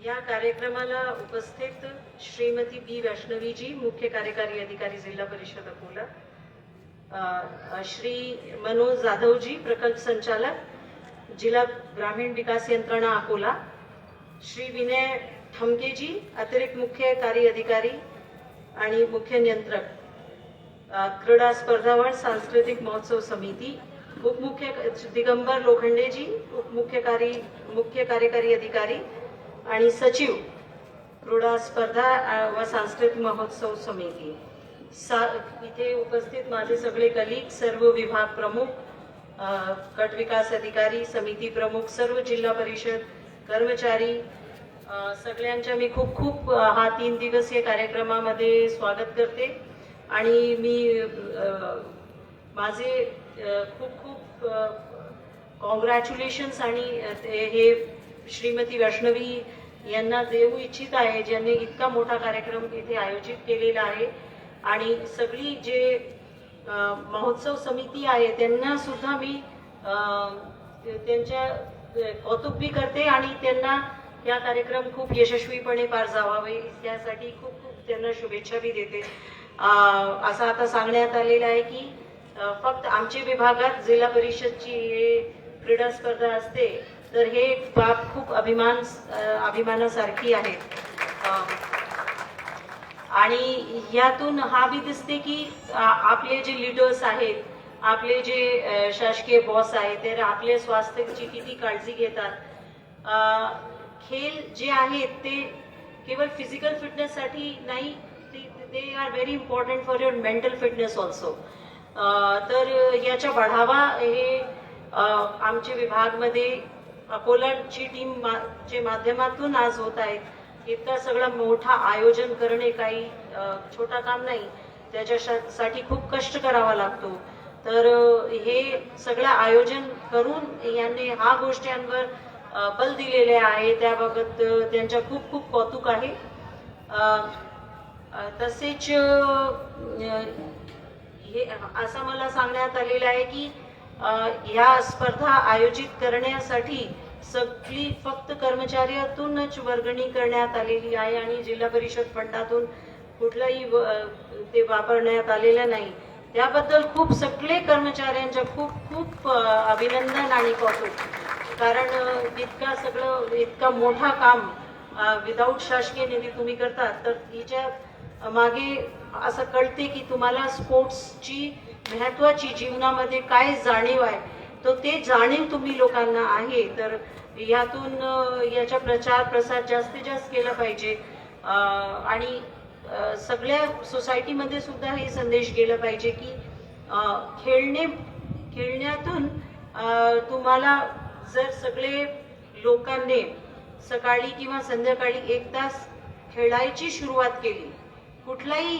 या कार्यक्रमाला उपस्थित श्रीमती बी वैष्णवीजी, मुख्य कार्यकारी अधिकारी जिल्हा परिषद अकोला, श्री मनोज जाधवजी, प्रकल्प संचालक, जिला ग्रामीण विकास यंत्रणा अकोला, श्री विनय ठमकेजी, अतिरिक्त मुख्य कार्य अधिकारी आणि मुख्य नियंत्रक, क्रीडा स्पर्धावळ सांस्कृतिक महोत्सव समिती, उपमुख्य दिगंबर लोखंडेजी, उपमुख्य कार्यकारी अधिकारी आणि सचिव, क्रीडा स्पर्धा व सांस्कृतिक महोत्सव समिती. इथे उपस्थित माझे सगळे कलीग, सर्व विभाग प्रमुख, गट विकास अधिकारी, समिती प्रमुख, सर्व जिल्हा परिषद कर्मचारी, सगळ्यांच्या मी खूप खूप हा 3 दिवसीय कार्यक्रमामध्ये स्वागत करते. आणि मी माझे खूप खूप कॉंग्रॅच्युलेशन्स आणि हे श्रीमती वैष्णवी यांना देऊ इच्छित आहे, ज्यांनी इतका मोठा कार्यक्रम इथे आयोजित केलेला आहे. आणि सगळी जे महोत्सव समिती आहे त्यांना सुद्धा मी त्यांच्या कौतुक बी करते आणि त्यांना हा कार्यक्रम खूप यशस्वीपणे पार जावावे यासाठी खूप खूप त्यांना शुभेच्छा बी देते. असं आता सांगण्यात आलेलं आहे की फक्त आमच्या विभागात जिल्हा परिषदची हे क्रीडा स्पर्धा असते, तर हे बाब खूप अभिमानासारखी आहे. आणि यातून हा बी दिसते की आपले जे लीडर्स आहेत, आपले जे शासकीय बॉस आहेत, ते आपल्या स्वास्थ्याची किती काळजी घेतात. खेळ जे आहेत ते केवळ फिजिकल फिटनेससाठी नाही, they are very important for your mental fitness also. तर याचा बढावा हे आमच्या विभागमध्ये अकोलाची टीम चे माध्यमातून आज होत आहेत. इतका सगळा मोठा आयोजन करणे काही छोटा काम नाही, त्याच्यासाठी खूप कष्ट करावा लागतो. तर हे सगळं आयोजन करून यांनी ह्या गोष्टींवर बल दिलेले आहे, त्याबाबत त्यांच्या खूप खूप कौतुक आहे. तसेच हे असं मला सांगण्यात आलेलं आहे की ह्या स्पर्धा आयोजित करण्यासाठी सगळी फक्त कर्मचाऱ्यातूनच वर्गणी करण्यात आलेली आहे आणि जिल्हा परिषद फंडातून कुठलाही ते वापरण्यात आलेलं नाही. त्याबद्दल खूप सगळे कर्मचाऱ्यांच्या खूप खूप अभिनंदन आणि कौतुक. कारण इतका मोठा काम विदाऊट शासकीय निधी तुम्ही करतात, तर हिच्या मागे असं कळते की तुम्हाला स्पोर्ट्सची महत्वाची जीवनामध्ये काय जाणीव आहे, तो ते जाणीव तुम्ही लोकांना आहे. तर यातून याचा प्रचार प्रसार जास्तीत जास्त केला पाहिजे आणि सगळ्या सोसायटीमध्ये सुद्धा हे संदेश गेला पाहिजे की खेळण्यातून तुम्हाला जर सगळे लोकांनी सकाळी किंवा संध्याकाळी 1 तास खेळायची सुरुवात केली, कुठलाही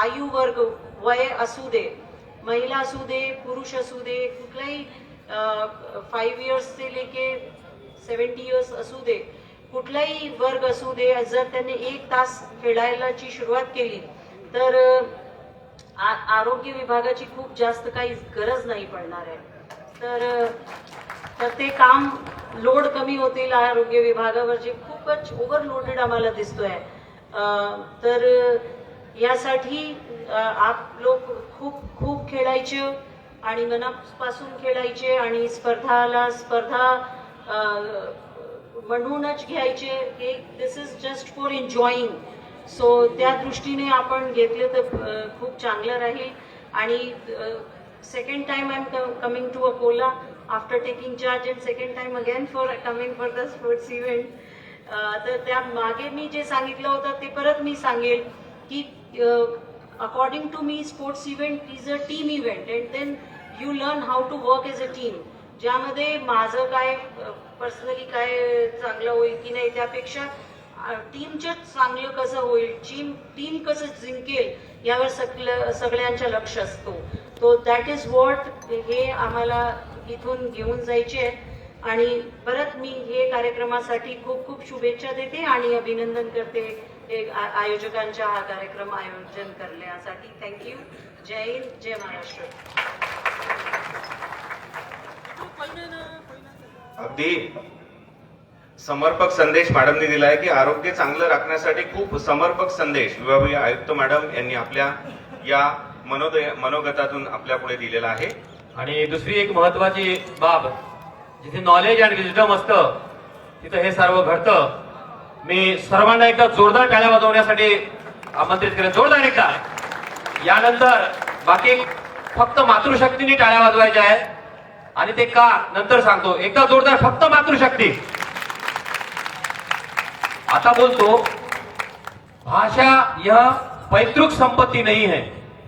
आयु वर्ग वय असू दे, महिला असू दे, पुरुष असू दे, कुठलाही 5 इयर्स से लेके 70 इयर्स असू दे, कुठलाही वर्ग असू दे, जर त्यांनी 1 तास खेळायलाची सुरुवात केली तर आरोग्य विभागाची खूप जास्त काही गरज नाही पडणार आहे. तर ते काम लोड कमी होतील आरोग्य विभागावर, जे खूपच ओव्हरलोडेड आम्हाला दिसतोय. तर यासाठी आप लोक खूप खूप खेळायचे आणि मनापासून खेळायचे आणि स्पर्धा म्हणूनच घ्यायचे. हे this is just for enjoying. So त्या दृष्टीने आपण घेतले तर खूप चांगलं राहील. आणि second time I am coming to Akola after taking charge and second time again for coming for the sports event. तर त्या मागे मी जे सांगितलं होतं ते परत मी सांगेल की according to me sports event is a team event and then you learn how to work as a team. ज्यामध्ये माझं काय पर्सनली काय चांगलं होईल की नाही, त्यापेक्षा टीमचं चांगलं कसं होईल, टीम कसं जिंकेल यावर सगळ्यांचं लक्ष असतो. तो दॅट इज व्हॉट हे आम्हाला इथून घेऊन जायचे आहे. आणि परत मी हे कार्यक्रमासाठी खूप खूप शुभेच्छा देते आणि अभिनंदन करते आयोजकांच्या हा कार्यक्रम आयोजन करण्यासाठी. थँक्यू. जय हिंद, जय महाराष्ट्र. अगदी समर्पक संदेश मॅडमने दिला आहे की आरोग्य चांगलं राखण्यासाठी खूप समर्पक संदेश विभागीय आयुक्त मॅडम यांनी आपल्या या मनोगतातून आपल्या पुढे दिलेला आहे. आणि दुसरी एक महत्वाची बाब, जिथे नॉलेज आणि विजडम असतं तिथं हे सर्व घडतं. मी सर्वांना एकदा जोरदार टाळ्या वाजवण्यासाठी आमंत्रित करेन. जोरदार एकदा. यानंतर बाकी फक्त मातृशक्तीने टाळ्या वाजवायच्या आहेत आणि ते का नंतर सांगतो. एकदा जोरदार फक्त मातृशक्ती. आता बोलतो, भाषा यह पैतृक संपत्ति नहीं है.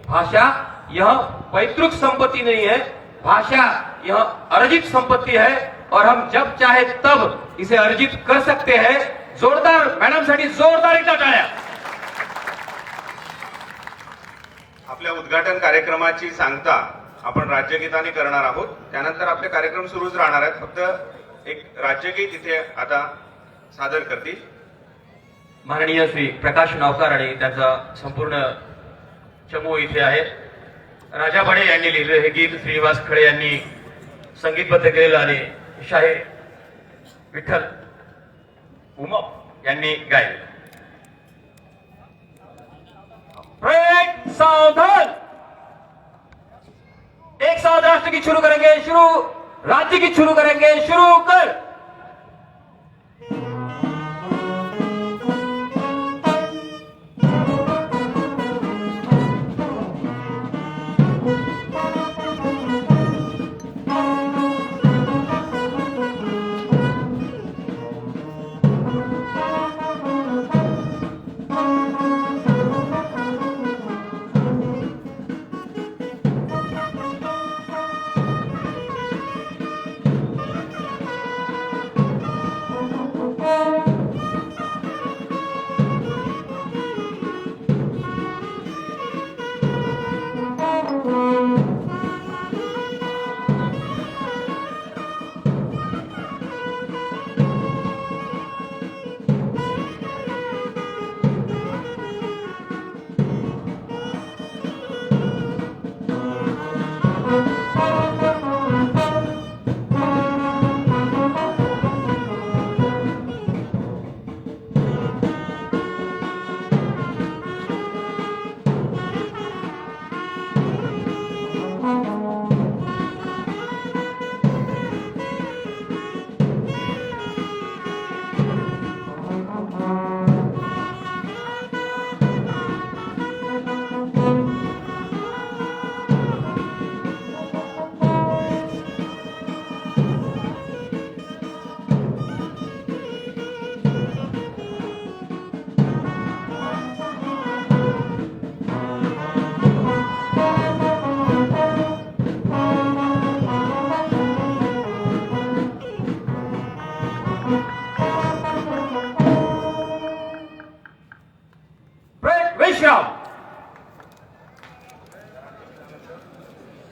भाषा यह पैतृक संपत्ति नहीं है. भाषा यह अर्जित संपत्ति है और हम जब चाहे तब इसे अर्जित कर सकते हैं. जोरदार मॅडम साठी जोरदार एकदा टाळ्या. आपल्या उद्घाटन कार्यक्रमाची सांगता आपण राज्यगीताने करणार आहोत. त्यानंतर आपले कार्यक्रम सुरूच राहणार आहेत. फक्त एक राज्यगीत इथे आता सादर करतील माननीय श्री प्रकाश नावकर आणि त्यांचा संपूर्ण चमू इथे आहे. राजा बडे यांनी लिहिलेलं हे गीत श्रीनिवास खळे यांनी संगीतबद्ध केलेलं आणि शाहीर विठ्ठल उमप यांनी गायले. ब्रेक, सावधान. एक साथ राष्ट्र गीत शुरू करेंगे. शुरू. राज्य गीत शुरू करेंगे. शुरू कर.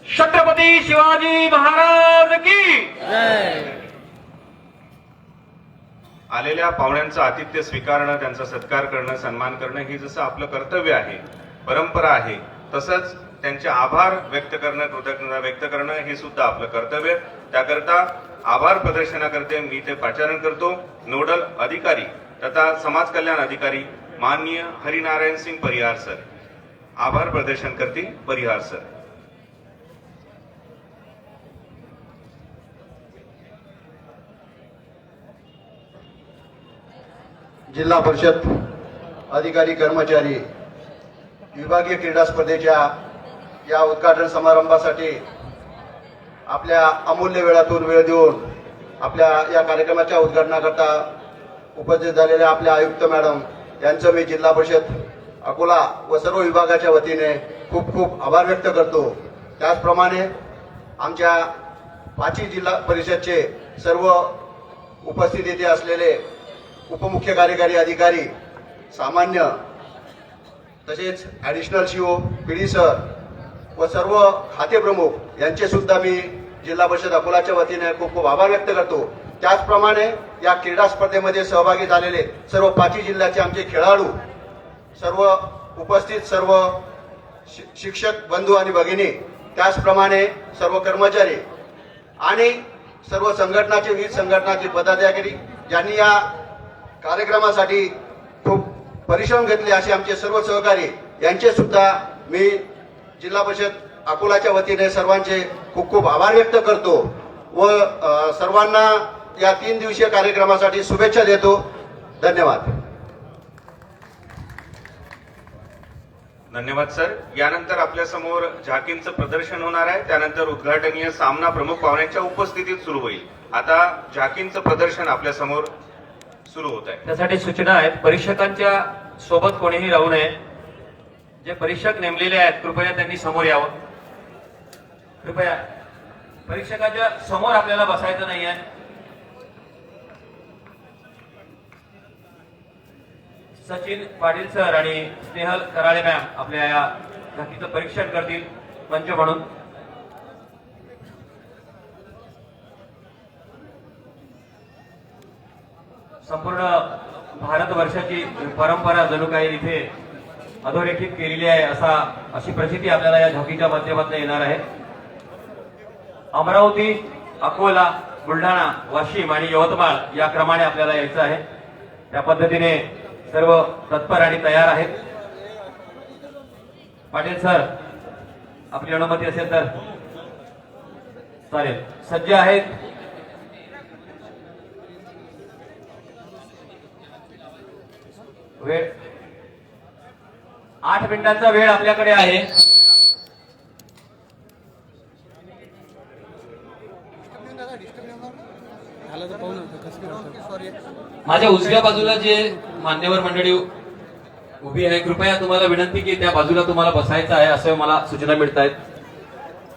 छत्रपती शिवाजी महाराज की. आलेल्या पाहुण्यांचं आतिथ्य स्वीकारणं, त्यांचा सत्कार करणं, सन्मान करणं हे जसं आपलं कर्तव्य आहे, परंपरा आहे, तसंच त्यांचे आभार व्यक्त करणं, कृतज्ञता व्यक्त करणं हे सुद्धा आपलं कर्तव्य. त्याकरता आभार प्रदर्शनाकरते मी ते पाचारण करतो. नोडल अधिकारी तथा समाज कल्याण अधिकारी माननीय हरिनारायण सिंग परिहार सर आभार प्रदर्शन करतील. परिहार सर. जिल्हा परिषद अधिकारी कर्मचारी विभागीय क्रीडा स्पर्धेच्या या उद्घाटन समारंभासाठी आपल्या अमूल्य वेळातून वेळ देऊन आपल्या या कार्यक्रमाच्या उद्घाटनाकरता उपस्थित झालेल्या आपल्या आयुक्त मॅडम यांचं मी जिल्हा परिषद अकोला व सर्व विभागाच्या वतीने खूप खूप आभार व्यक्त करतो. त्याचप्रमाणे आमच्या पाची जिल्हा परिषदचे सर्व उपस्थित येथे असलेले उपमुख्य कार्यकारी अधिकारी, सामान्य, तसेच ॲडिशनल सीओ, पीडी सर व सर्व खाते प्रमुख यांचे सुद्धा मी जिल्हा परिषद अकोलाच्या वतीने खूप खूप आभार व्यक्त करतो. त्याचप्रमाणे या क्रीडा स्पर्धेमध्ये सहभागी झालेले सर्व पाची जिल्ह्याचे आमचे खेळाडू, सर्व उपस्थित सर्व शिक्षक बंधू आणि भगिनी, त्याचप्रमाणे सर्व कर्मचारी आणि सर्व संघटनाचे, विविध संघटनाचे पदाधिकारी ज्यांनी या कार्यक्रमासाठी खूप परिश्रम घेतले असे आमचे सर्व सहकारी यांचे सुद्धा मी जिल्हा परिषद अकोलाच्या वतीने सर्वांचे खूप खूप आभार व्यक्त करतो व सर्वांना या 3 दिवसीय कार्यक्रमासाठी शुभेच्छा देतो. धन्यवाद. धन्यवाद सर. यानंतर आपल्या समोर झाकींचं प्रदर्शन होणार आहे. त्यानंतर उद्घाटनीय सामना प्रमुख पाहुण्यांच्या उपस्थितीत सुरू होईल. आता झाकींचं प्रदर्शन आपल्या समोर सुरू होत आहे. त्यासाठी सूचना आहेत. परीक्षकांच्या सोबत कोणीही राहू नये. जे परीक्षक नेमलेले आहेत कृपया त्यांनी समोर यावं. कृपया परीक्षकाच्या समोर आपल्याला बसायचं नाही आहे. सचिन पाटील सर आणि स्नेहल कराळे मॅम आपल्या या झाकीचं परीक्षण करतील मंच म्हणून. संपूर्ण भारतवर्षाची परंपरा जणू काही इथे अधोरेखित केलेली आहे अशी प्रचिती आपल्याला या झाकीच्या माध्यमातून येणार आहे. अमरावती, अकोला, बुलढाणा, वाशिम आणि यवतमाळ या क्रमाने आपल्याला यायचं आहे. त्या पद्धतीने सर्व तत्पर आणि तयार आहेत. पाटील सर आपली अनुमती असेल तर चालेल. सज्ज आहेत. वेळ 8 मिनिटांचा वेळ आपल्याकडे आहे. माझ्या उजव्या बाजूला जे मान्यवर मंडळी उभी आहे कृपया तुम्हाला विनंती की त्या बाजूला तुम्हाला बसायचं आहे असं मला सूचना मिळत आहेत.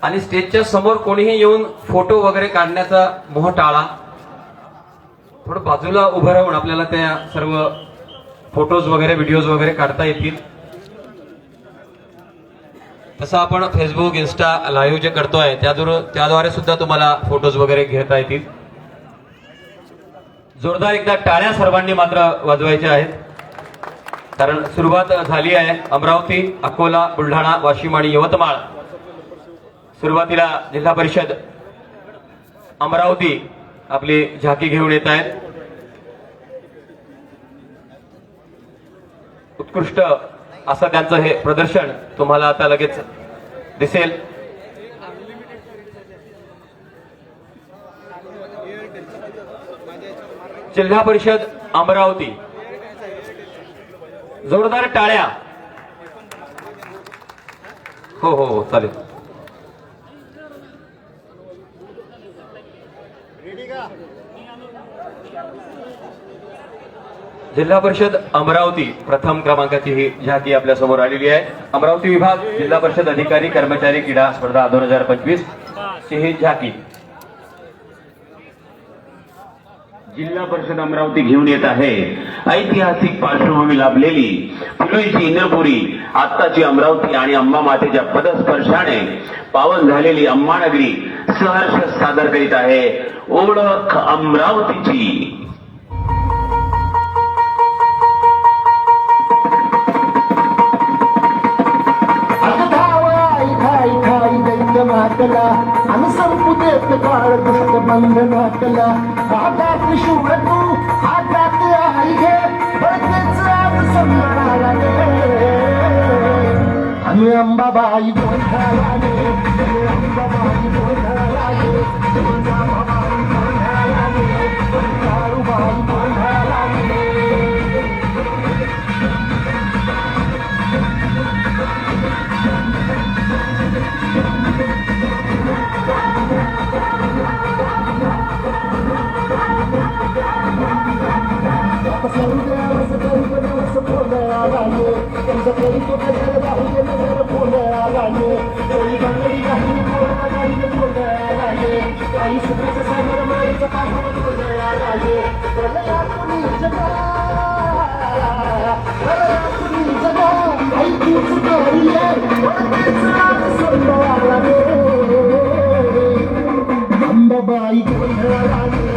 आणि स्टेजच्या समोर कोणीही येऊन फोटो वगैरे काढण्याचा मोह टाळा. थोडं बाजूला उभं राहून आपल्याला त्या सर्व फोटोज वगैरे व्हिडिओज वगैरे काढता येतील. तसं आपण फेसबुक, इन्स्टा लाईव्ह जे करतोय त्याद्वारे सुद्धा तुम्हाला फोटोज वगैरे घेता येतील. जोरदार एकदा टाळ्या सर्वांनी मात्र वाजवायच्या आहेत कारण सुरुवात झाली आहे. अमरावती, अकोला, बुलढाणा, वाशिम आणि यवतमाळ. सुरुवातीला जिल्हा परिषद अमरावती आपली झाकी घेऊन येत आहेत. उत्कृष्ट असं त्यांचं हे प्रदर्शन तुम्हाला आता लगेच दिसेल. जिल्हा परिषद अमरावती. जोरदार टाळ्या. हो हो हो चालेल. जिल्हा परिषद अमरावती प्रथम क्रमांकाची ही झाकी आपल्या समोर आलेली आहे. अमरावती विभाग जिल्हा परिषद अधिकारी कर्मचारी क्रीडा स्पर्धा 2025 ची ही झाकी जिल्हा परिषद अमरावती घेऊन येत आहे. ऐतिहासिक पार्श्वभूमी लाभलेली पूर्वीची इंद्रपुरी, आत्ताची अमरावती आणि अंबा मातेच्या पदस्पर्शाने पावन झालेली अंबानगरी सहर्ष सादर करीत आहे ओळख अमरावतीची. मातला आणि संपुदेत काळ दुष्ट बंधनातला हातात शिव तू हातात आई घे बळतेच आज संभाळाला आणि अंबाबाई गोंधळाने अंबाबाई गोंधळाने अंबाबाई गोंधळाने काळूबाई गोंधळाने अंबाबाई गोंधळाने अंबाबाई गोंधळाने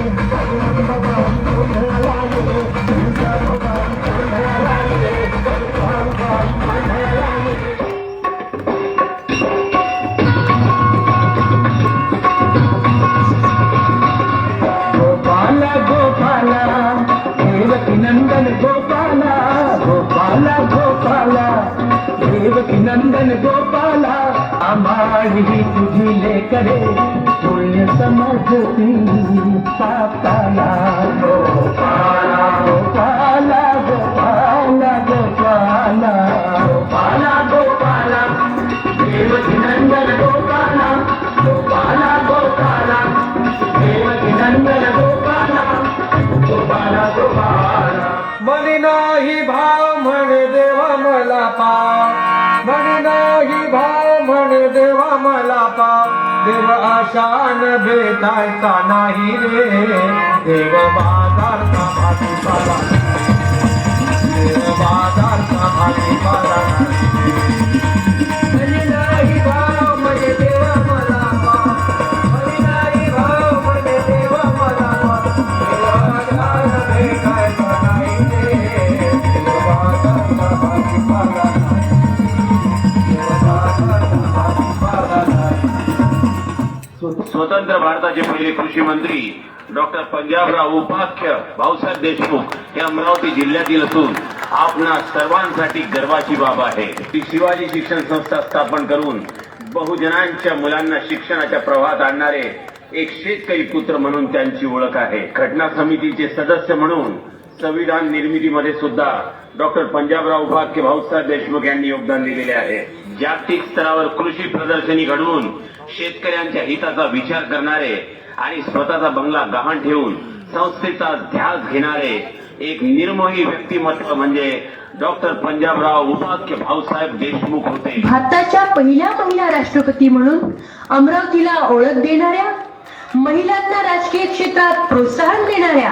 गोपाला गोपाला देवकी नंदन गोपाला गोपाला गोपाला देवकी नंदन गोपाला सांभाळी तुझी लेकरे पुण्य समजती पापाला गोपाला गोपाला गोपाला गोपाला गोपाला गोपाला देवकी नंदन गोपाला गोपाला गोपाला देवकी नंदन गोपाला गोपाला गोपाला म्हणे नाही भाव म्हणे देवा मला पाव म्हणे नाही भाव म्हणे देवा मला पाव देव आशान भेटायचा नाही रे देव बाजारचा भाजीपाला देव बाजारचा भाजीपाला म्हणे नाही भाव म्हणे देवा मला पाव म्हणे नाही भाव म्हणे देवा मला पाव देव आशान भेटायचा नाही रे देव बाजारचा भाजीपाला स्वतंत्र भारताचे पहिले कृषी मंत्री डॉक्टर पंजाबराव उपाख्य भाऊसाहेब देशमुख हे अमरावती जिल्ह्यातील असून आपणा सर्वांसाठी गर्वाची बाब आहे. ती शिवाजी शिक्षण संस्था स्थापन करून बहुजनांच्या मुलांना शिक्षणाच्या प्रवाहात आणणारे एक शेतकरी पुत्र म्हणून त्यांची ओळख आहे. घटना समितीचे सदस्य म्हणून संविधान निर्मितीमध्ये सुद्धा डॉक्टर पंजाबराव उपाख्य भाऊसाहेब देशमुख यांनी योगदान दिलेले आहे. जागतिक स्तरावर कृषी प्रदर्शनी घडवून शेतकऱ्यांच्या हिताचा विचार करणारे आणि स्वतःचा बंगला गहाण ठेवून संस्थेचा ध्यास घेणारे एक निर्मोही व्यक्तिमत्व म्हणजे डॉक्टर पंजाबराव उपाख्य भाऊसाहेब देशमुख होते. भारताच्या पहिल्या महिला राष्ट्रपती म्हणून अमरावतीला ओळख देणाऱ्या, महिलांना राजकीय क्षेत्रात प्रोत्साहन देणाऱ्या,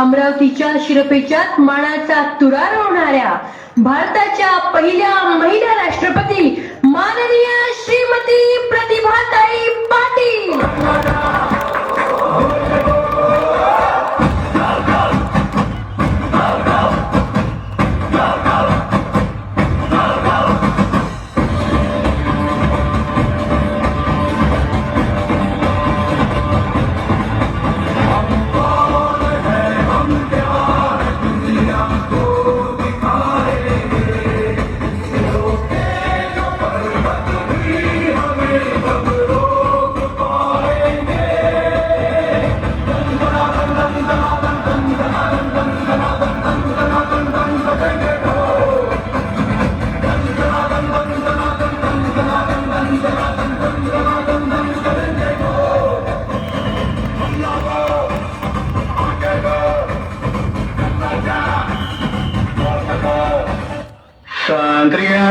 अमरावतीच्या शिरपेचात मानाचा तुरा रोवणाऱ्या भारताच्या पहिल्या महिला राष्ट्रपती माननीय श्रीमती प्रतिभाताई पाटील.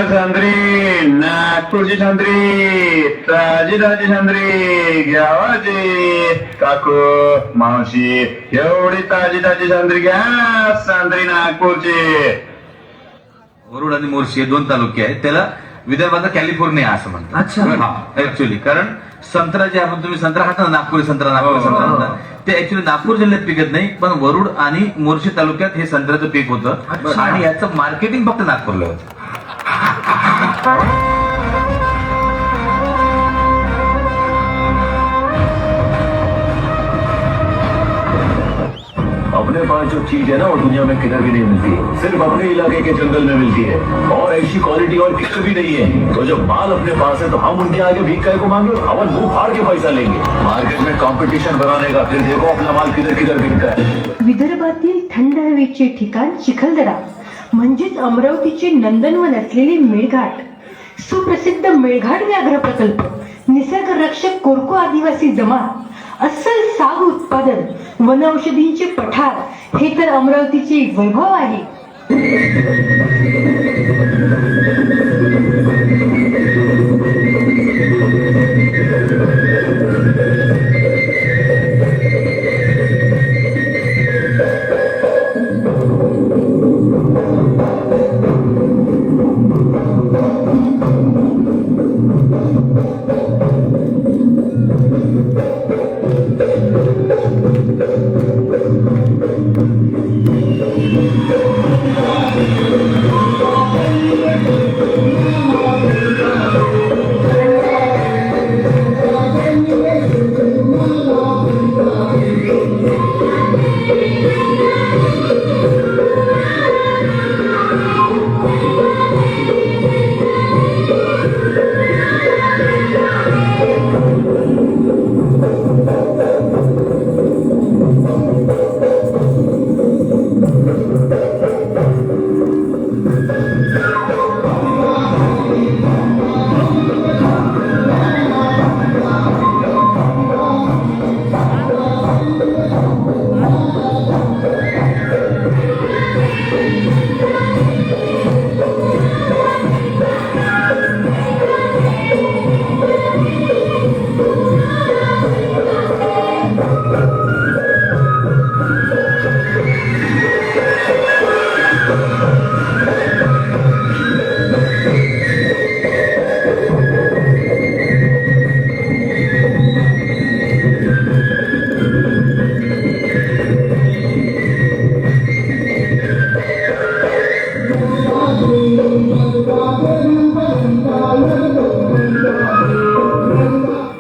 संत्री नागपूरची संत्री ताजी ताजी संत्री घ्यावाची काकू मावशी एवढी ताजी ताजी संत्री घ्या संत्री नागपूरची. वरुड आणि मोर्शी हे दोन तालुके आहेत. त्याला विदर्भाचा कॅलिफोर्निया असं म्हणतात. अच्छा, ऍक्च्युली कारण संत्रा जे आपण तुम्ही संत्रा खाता ना, नागपुरी संत्रा नागपुरी संत्रा म्हणतात, ते ऍक्च्युली नागपूर जिल्ह्यात पिकत नाही, पण वरुड आणि मोर्शी तालुक्यात हे संत्र्याचं पीक होतं आणि याचं मार्केटिंग फक्त नागपूरला होतं. अपने पास जो चीज है ना वो दुनिया में किधर भी नहीं मिलती, सिर्फ अपने इलाके के जंगल में मिलती है और ऐसी क्वालिटी और किधर भी नहीं है. तो जब माल अपने पास है तो हम उनके आगे भीख काय को मांगे, अपन मुंह फाड़ के पैसा लेंगे. मार्केट में कंपटीशन बनाने का, फिर देखो अपना माल किधर किधर बिकता है. विदर्भातील थंड हवेचे ठिकाण चिखलदरा म्हणजेच अमरावतीचे नंदनवन असलेले मेळघाट, सुप्रसिद्ध मेळघाट व्याघ्र प्रकल्प, निसर्ग रक्षक कोरको आदिवासी जमात, अस्सल साग उत्पादन, वनौषधींचे पठार हे तर अमरावतीचे वैभव आहे.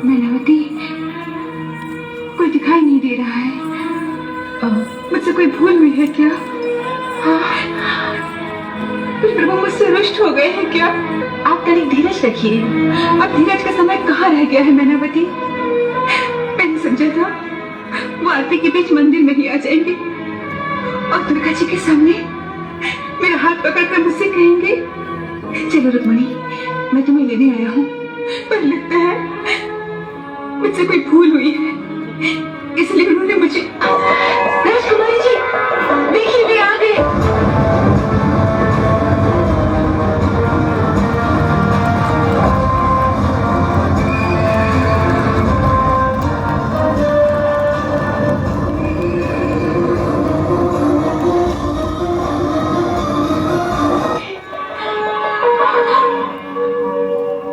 मैनावती, कोई दिखाई नहीं दे रहा है। मुझसे कोई भूल हुई है क्या? कुछ प्रभु मुझसे रुष्ट हो गए हैं क्या? आप तनिक धीरज रखिए। अब धीरज का समय कहाँ रह गया है मैनावती? मैंने समझा था वो आरती के बीच मंदिर में ही आ जाएंगे और दुर्गा जी के सामने मेरा हाथ पकड़कर मुझसे कहेंगे, चलो रुक्मणी, मैं तुम्हें लेने आया हूँ। पर लगता है मुझसे कोई भूल हुई है, इसलिए उन्होंने मुझे। राजकुमारी जी, देखिए वे आ गए।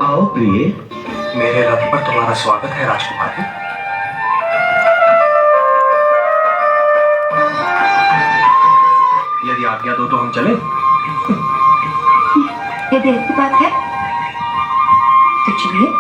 आओ प्रिय। मेरे रथ पर तुम्हारा स्वागत है राजकुमारी। यदि आज्ञा दो तो हम चले। यदि ऐसी बात है तो चलिए।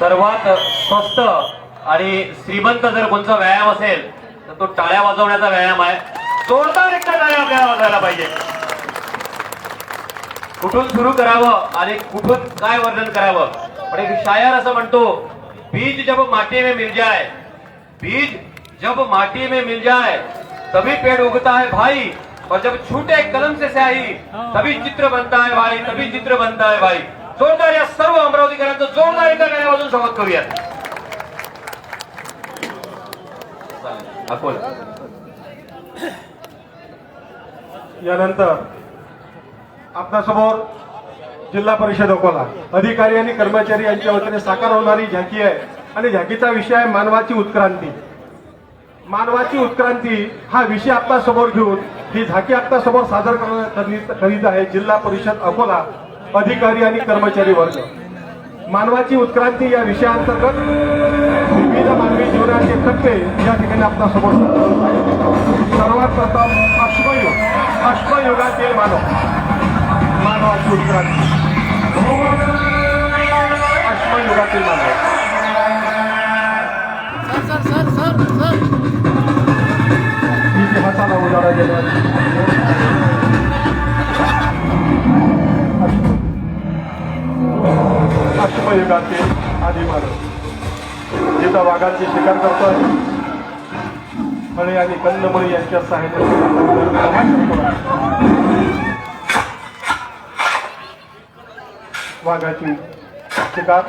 सर्वात स्वस्त आणि श्रीमंत जर कोणचा व्यायाम असेल तर तो टाळ्या वाजवण्याचा व्यायाम आहे. जोरदार एकदा टाळ्या आपल्याला वाजवायला पाहिजे. कुठून सुरू करावं आणि कुठून काय वर्णन करावं. पण एक शायर असं म्हणतो, बीज जब माटी में मिल जाए, बीज जब माटी में मिल जाए तभी पेड़ उगता है भाई, और जब छूटे कलम से स्याही तभी चित्र बनता है भाई, तभी चित्र बनता है भाई. जोरदार या सर्व अमरावतीकरांचं जोरदार एकदा गाण्या वाजून स्वागत करूयात. अकोला. यानंतर आपल्यासमोर जिल्हा परिषद अकोला अधिकारी आणि कर्मचारी यांच्या वतीने साकार होणारी झाकी आहे आणि झाकीचा विषय आहे मानवाची उत्क्रांती. मानवाची उत्क्रांती हा विषय आपल्यासमोर घेऊन ही झाकी आपल्यासमोर सादर करीत आहे जिल्हा परिषद अकोला अधिकारी आणि कर्मचारी वर्ग. मानवाची उत्क्रांती या विषयाअंतर्गत विविध मानवी जीवनाचे टप्पे या ठिकाणी आपल्यासमोर सादर होत आहेत. सर्वात प्रथम अश्मयुगातील मानवाची उत्क्रांती. अश्मयुगातील मानव. इतिहासाला उजाळा देण्यात अश्मयुगातील आदिमानव जिथं वाघाची शिकार करतोय, फळे आणि कंदमुळे यांच्या सहाय्याने वाघाची शिकार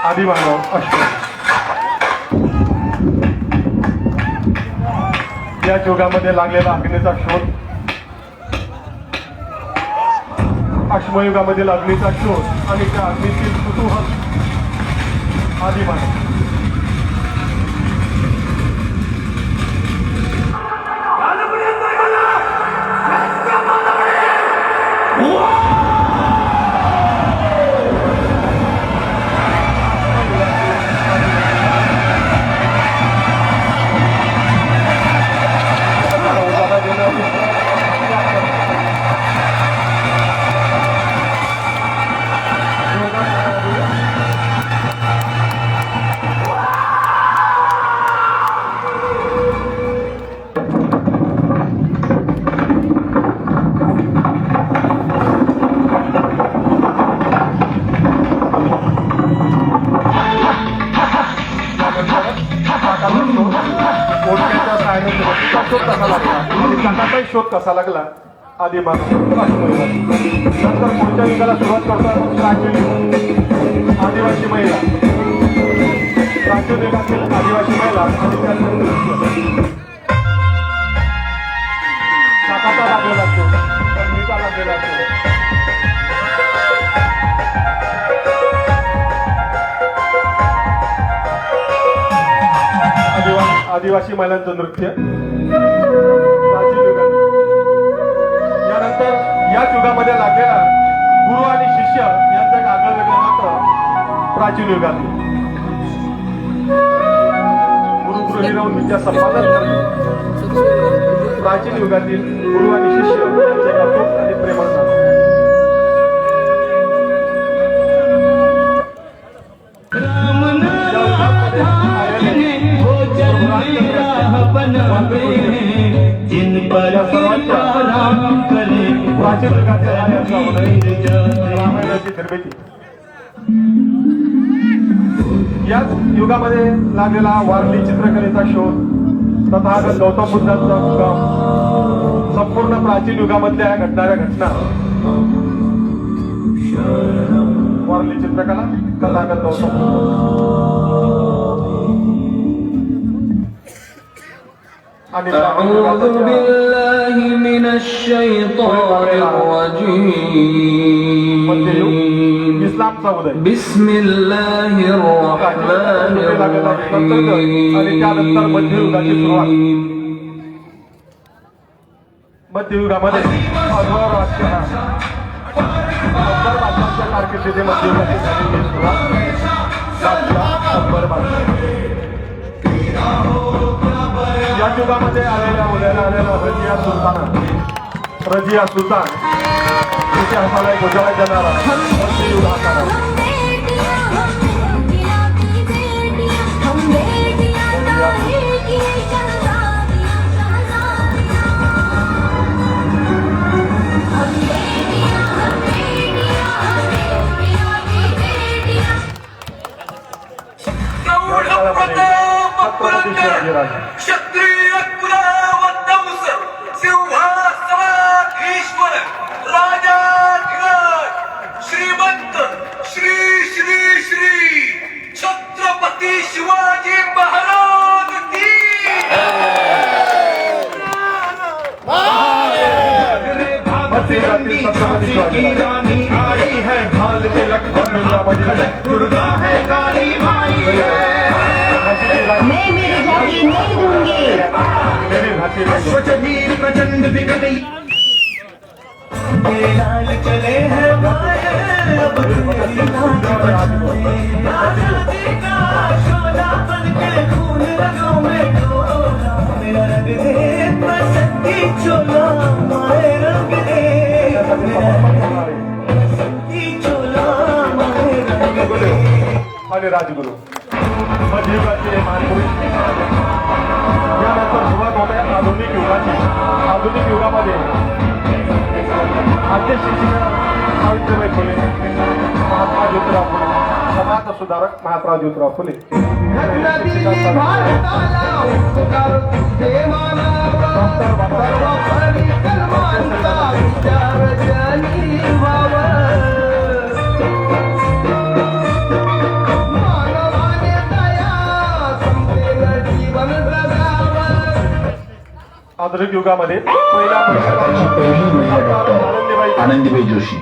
आदिमानव अश्व. या युगामध्ये लागलेला अग्नीचा शोध, अश्मयुगामधील अग्नीचा शोध आणि त्या अग्नीतील कुतूहल आदिमानव. चाकाचा शोध ओढण्याच्या सहाय्याने तिचा शोध कसा लागला आणि चाकाचाही शोध कसा लागला आदी माहिती नंतर पुढच्या युगाला सुरुवात करतो प्राचीन युग आदिवासी महिला प्राचीन युगातील आदिवासी महिला आणि त्यानंतर चाकाचा लागलेला असतो गंभीरचा लागलेला असतो आदिवासी महिलांचं नृत्य प्राचीन युगात यानंतर याच युगामध्ये लागलेला गुरु आणि शिष्य यांचं एक आगळं वेगळं नातं प्राचीन युगात गुरु गृहिणी राहून विद्या संपादन करणे प्राचीन युगातील गुरु आणि शिष्य यांचं एक अतूट आणि प्रेमळ नातं जिन पर राम करे प्राचीन रामायणाची निर्मिती याच युगामध्ये लागलेला वारली चित्रकलेचा शोध तथागत गौतम बुद्धांचा उगम संपूर्ण प्राचीन युगामधल्या घडणाऱ्या घटना वारली चित्रकला तथागत गौतम أعوذ بالله من الشيطان الرجيم इस्लामचा उदय بسم الله الرحمن आणि त्यानंतर मध्ययुगाची सुरुवात मध्ययुगामध्ये अकबर बादशाहाच्या कारकिर्दीचे मध्ययुगाची झालेली सुरुवात अकबर बादशाह या युगामध्ये उदयाला आलेला रजिया सुलतान इतिहासाला एक उजाळा देणारा मध्ययुग हा काळ क्षत्रिय कुलावतंस सिंहासनाधीश्वर राजाधिराज श्रीमंत श्री श्री श्री छत्रपती शिवाजी महाराज की राणी आई है भाल तिलक दुर्गा है काली माई मैं मेरी जाति नहीं दूंगी स्वचीर प्रचंड विकट लाल चले हैं अब शोला बन के खून रगों में डोला मेरा रंग दे बसंती चोला मारे रंग दे बसंती चोला मारे रंग दे आणि राजगुरु मध्ययुगाचे महापुरुष यानंतर सुरुवात होते आधुनिक युगाची आधुनिक युगामध्ये आद्य शिक्षक सावित्रीबाई फुले महात्मा ज्योतिराव फुले समाज सुधारक महात्मा ज्योतिराव फुले आधुनिक युगामध्ये पहिला आनंदीबाई जोशी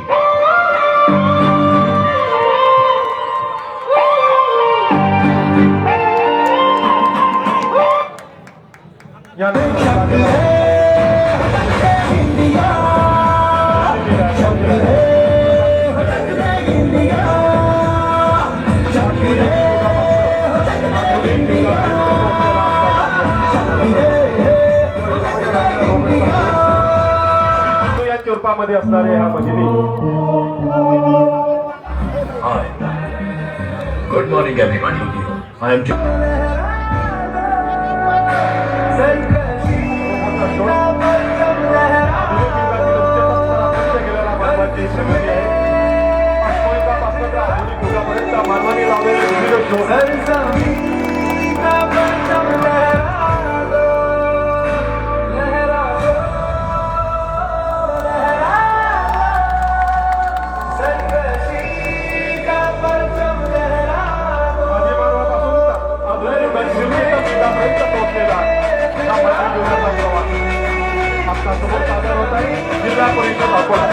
रूपामध्ये असणारे ह्या भगिनी good morning everybody I am मानवाने लावलेले विविध शोध जिल्हा परिषद अकोला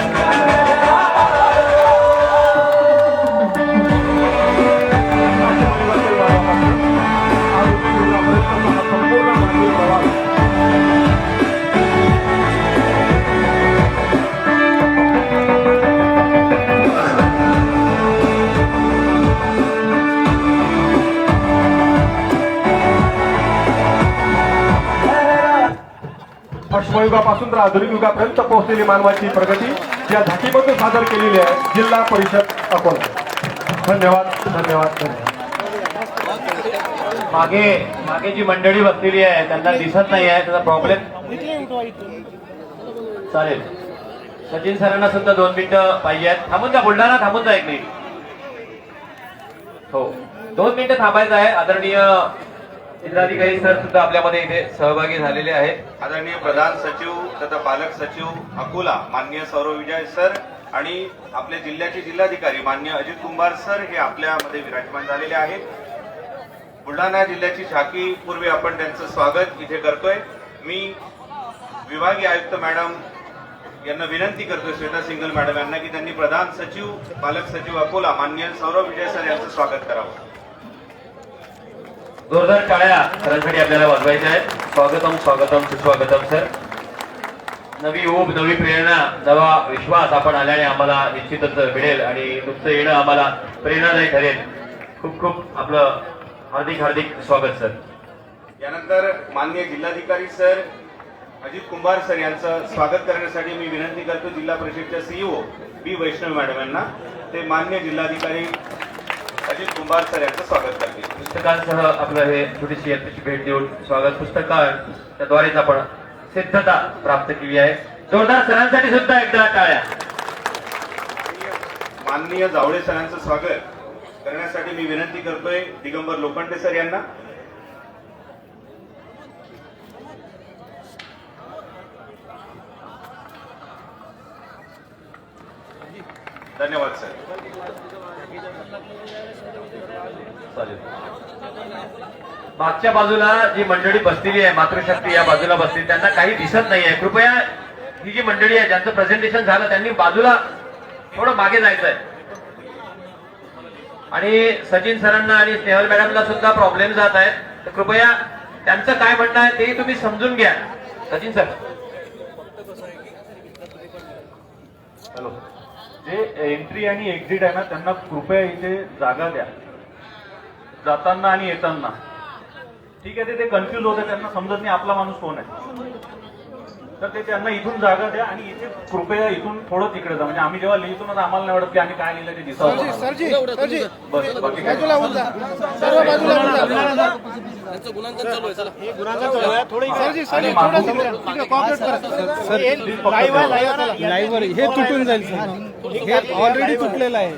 अश्मयुगापासून तर आधुनिक युगापर्यंत पोहोचलेली मानवाची प्रगती या झाकीमधून सादर केलेली आहे जिल्हा परिषद अकोला. धन्यवाद धन्यवाद धन्यवाद. मागे जी मंडळी बसलेली आहे त्यांना दिसत नाही आहे, त्याचा प्रॉब्लेम चालेल. सचिन सरांना सुद्धा 2 मिनिटं पाहिजे आहेत. थांबून जा, बुलढाणा थांबून जा एक मिनिट. हो 2 मिनिटं थांबायचं आहे. आदरणीय जिल्हाधिकारी सर सुद्धा आपल्यामध्ये इथे सहभागी झालेले आहेत. आदरणीय प्रधान सचिव तथा पालक सचिव अकोला माननीय सौरव विजय सर आणि आपल्या जिल्ह्याचे जिल्हाधिकारी माननीय अजित कुंभार सर हे आपल्यामध्ये विराजमान झालेले आहेत. बुलढाणा जिल्ह्याची झाकी पूर्वी आपण त्यांचं स्वागत इथे करतोय. मी विभागीय आयुक्त मॅडम यांना विनंती करतोय, श्वेता सिंगल मॅडम यांना, की त्यांनी प्रधान सचिव पालक सचिव अकोला माननीय सौरव विजय सर यांचं स्वागत करावं. जोरदार टाळ्या सरांसाठी आपल्याला वाजवायच्या आहेत. स्वागतम स्वागतम सुस्वागतम सर. नवी ऊब, नवी प्रेरणा, नवा विश्वास आपण आल्याने आम्हाला निश्चितच मिळेल आणि तुमचं येणं आम्हाला प्रेरणादायी ठरेल. खूप खूप आपलं हार्दिक हार्दिक स्वागत सर. यानंतर माननीय जिल्हाधिकारी सर अजित कुंभार सर यांचं स्वागत करण्यासाठी मी विनंती करतो जिल्हा परिषदच्या सीईओ बी वैष्णव मॅडम यांना. ते माननीय जिल्हाधिकारी अजित कुंभार सर यांचं स्वागत करतील. पुस्तकांसह आपलं हे छोटीशी यत्तेची भेट देऊन स्वागत. पुस्तकांद्वारेच आपण सिद्धता प्राप्त केली आहे. जोरदार सरांसाठी सुद्धा एकदा टाळ्या. माननीय जावळे सरांचं स्वागत करण्यासाठी मी विनंती करतोय दिगंबर लोखंडे सर यांना. धन्यवाद सर. चालेल. मागच्या बाजूला जी मंडळी बसलेली आहे, मातृशक्ती या बाजूला बसली, त्यांना काही दिसत नाहीये. कृपया ही जी मंडळी आहे ज्यांचं प्रेझेंटेशन झालं त्यांनी बाजूला थोडं मागे जायचं आहे. आणि सचिन सरांना आणि स्नेहल मॅडमला सुद्धा प्रॉब्लेम जात आहेत, तर कृपया त्यांचं काय म्हणणं आहे ते तुम्ही समजून घ्या. सचिन सर. हॅलो. जे एंट्री आणि एक्झिट आहे ना त्यांना कृपया इथे जागा द्या जाताना आणि येताना. ठीक आहे, ते कन्फ्युज होते, त्यांना समजत नाही आपला माणूस कोण आहे, तर ते त्यांना इथून जागा द्या आणि इथे कृपया इथून थोडं तिकडे जा. म्हणजे आम्ही जेव्हा लिहितो ना तर आम्हाला नाही वाटत की आम्ही काय लिहिलं ते दिसत. बस बाकी काय. हे तुटून जाईल हे ऑलरेडी तुटलेलं आहे.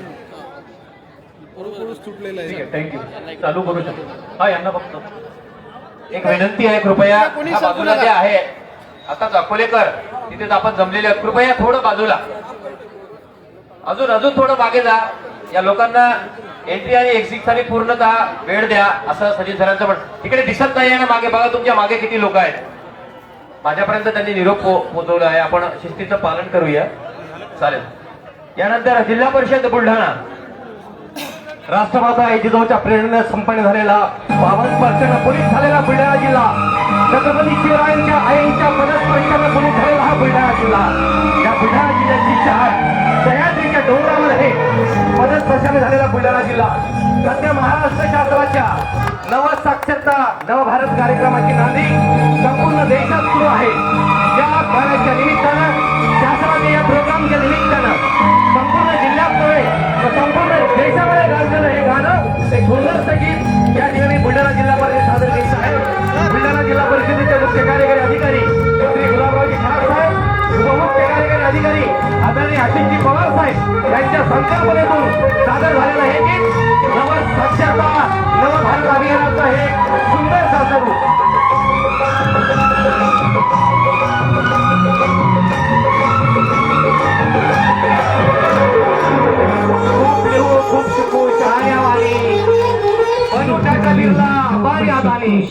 तुटलेलं आहे. थँक्यू. चालू करू शकतो. हा यांना फक्त एक विनंती आहे, कृपया या बाजूला जे आहे आता अकोलेकर तिथेच आपण जमलेले आहोत, कृपया थोडं बाजूला अजून थोडं मागे जा. या लोकांना एंट्री आणि एक्झिट साठी पूर्णतः वेळ द्या असं सचिन सरांचं पण. तिकडे दिसत नाही ना मागे, बघा तुमच्या मागे किती लोक आहेत. माझ्यापर्यंत त्यांनी निरोप पोहोचवला आहे. आपण शिस्तीचं पालन करूया. चालेल. यानंतर जिल्हा परिषद बुलढाणा राष्ट्रमाता जिजाऊच्या प्रेरणेने संपन्न झालेला 52 वर्षांना पोलीस झालेला बुलढाणा जिल्हा, छत्रपती शिवरायांच्या आईंच्या पदस्पर्शाने पोलीस झालेला हा बुलढाणा जिल्हा. या बुलढाणा जिल्ह्याची शहर सह्याद्रीच्या डोंगरावर आहे. पदस्पर्शाने झालेला बुलढाणा जिल्हा सध्या महाराष्ट्र शासनाच्या नवसाक्षरता नवभारत कार्यक्रमाची नांदी संपूर्ण देशात सुरू आहे. या कार्याच्या निमित्तानं शासनाने या प्रोग्रामच्या निमित्तानं संपूर्ण जिल्ह्यात संपूर्ण देशामध्ये गाजलेलं हे गाणं एक सुंदर संगीत या ठिकाणी बुलढाणा जिल्हा परिषद सादर केलं आहे. बुलढाणा जिल्हा परिषदेचे मुख्य कार्यकारी अधिकारी श्री गुलाबरावजी खरात साहेब, उपमुख्य कार्यकारी अधिकारी आदरणीय आशिषजी पवार साहेब यांच्या संकल्पनेतून सादर झालेलं हे गीत नव साक्षरता नव भारत अभियानाचं हे सुंदर सादर.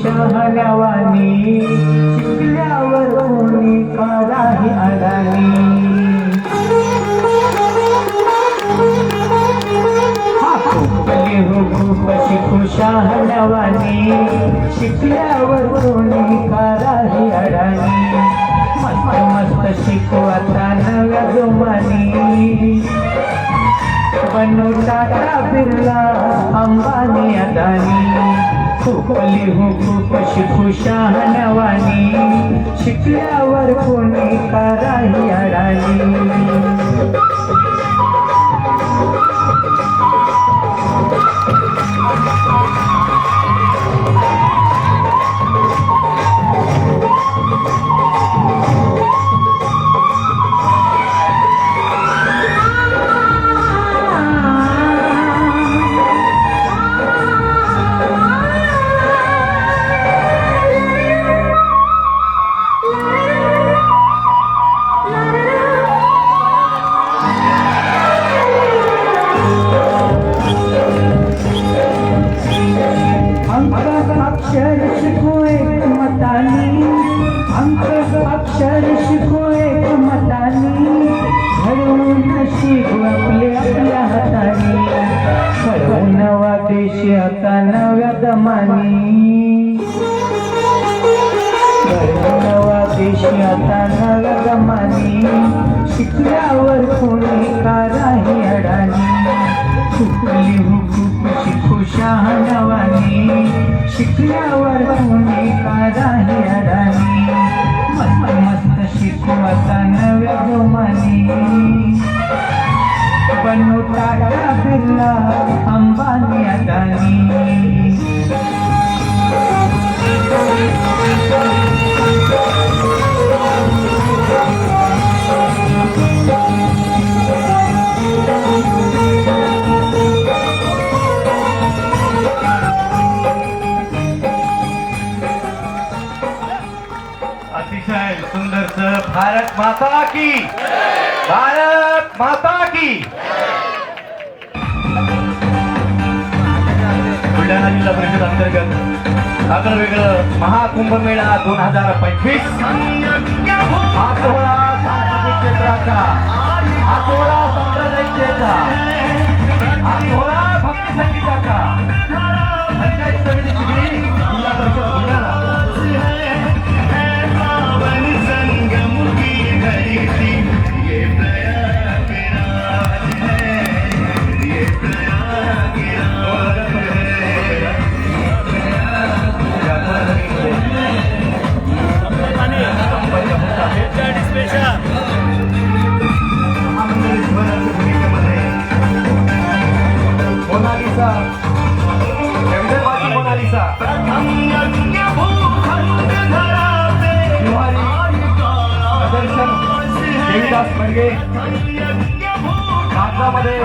शहाण्यावानी शिकल्यावर कोणी कालाही अडाणी. शिकली हो खूप शिकू शहाणवानी शिकल्यावर कोणी कराही अडाणी मस्त मस्त शिकू आता नव्या जोमानी बनू टाटा बिर्ला अंबानी अदानी खूपली हो खूप शिकू शहाणवानी शिकल्यावर कोणी कराही अडाणी अक्षर शिकू एक मतानी अक्षर शिकू एक मतानी घडवून शिकू आपल्या हातानी घडवू नवा देश आता नव्या दमानी घडवू नवा देश आता नव्या दमानी शिकल्यावर कोणी कराही अडाणी खूपली हो खूप शिकू शहाणवानी शिकल्यावर कोणी कराही अडाणी मस्त मस्त शिकू आता नव्या जोमानी बनू टाटा बिर्ला अंबानी अदानी अतिशय सुंदरचं भारत माता की भारत माता की बुलढाणा जिल्हा परिषद अंतर्गत आगळं वेगळं महाकुंभमेळा 2025 हा सोहळा सांस्कृतिक क्षेत्राचा हा सोहळा संप्रदायाचा हा सोहळा भक्ती संगीताचा पंचायत समिती चिखली जिल्हा परिषद बुलढाणा मोनालिसा मोनालिसा प्रदर्शन देवीदास बर्गे नागरामध्ये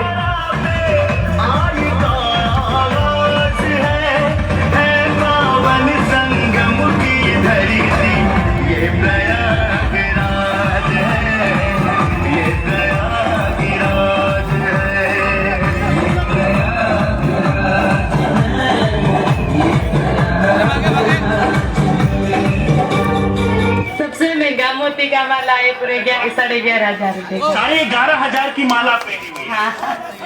सबसे महंगा मोती का माला है पूरे 11,500 रुपए का। 11,500 की माला पहनी हुई है। हाँ,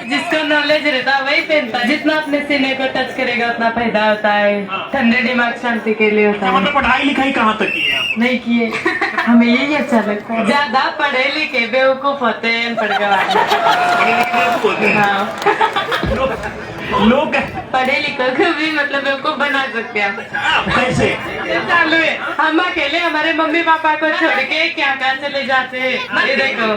जिसको नॉलेज रहता है वही पहनता है। जितना अपने सीने को टच करेगा उतना फायदा होता है। ठंडे दिमाग शांति के लिए होता है। मतलब पढ़ाई लिखाई कहाँ तक की है? नहीं किए, हमें यही अच्छा लगता है। ज्यादा पढ़े लिखे बेवकूफ होते हैं, अनपढ़ गवार। लोग पढ़े लिखे को भी मतलब बेवकूफ बना सकते हैं। कैसे? चालू है, हम अकेले हमारे मम्मी पापा को छोड़ के क्या क्या चले जाते हैं। ये देखो,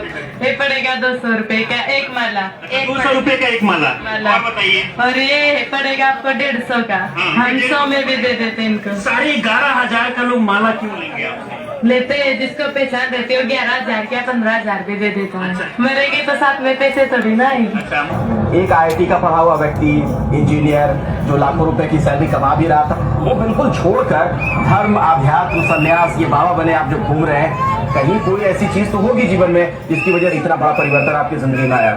ये पड़ेगा 200 रुपए का एक माला। 200 रुपए का एक माला। और बताइए। और ये पड़ेगा आपको 150 का। हम 100 में भी दे देते हैं इनको। 11,500 का लोग माला क्यों लेंगे आपसे? लेते हैं, जिसको पहचान देते हो 11,000 या 15,000 भी दे देता है। मरेगी तो साथ में पैसे थोड़ी ना आएगी। एक IIT का पढ़ा हुआ व्यक्ति, इंजीनियर जो लाखों रुपए की सैलरी कमा भी रहा था, वो बिल्कुल छोड़कर धर्म, आध्यात्म, संन्यास, ये बाबा बने आप जो घूम रहे हैं, कहीं कोई ऐसी चीज तो होगी जीवन में जिसकी वजह से इतना बड़ा परिवर्तन आपकी जिंदगी में आया।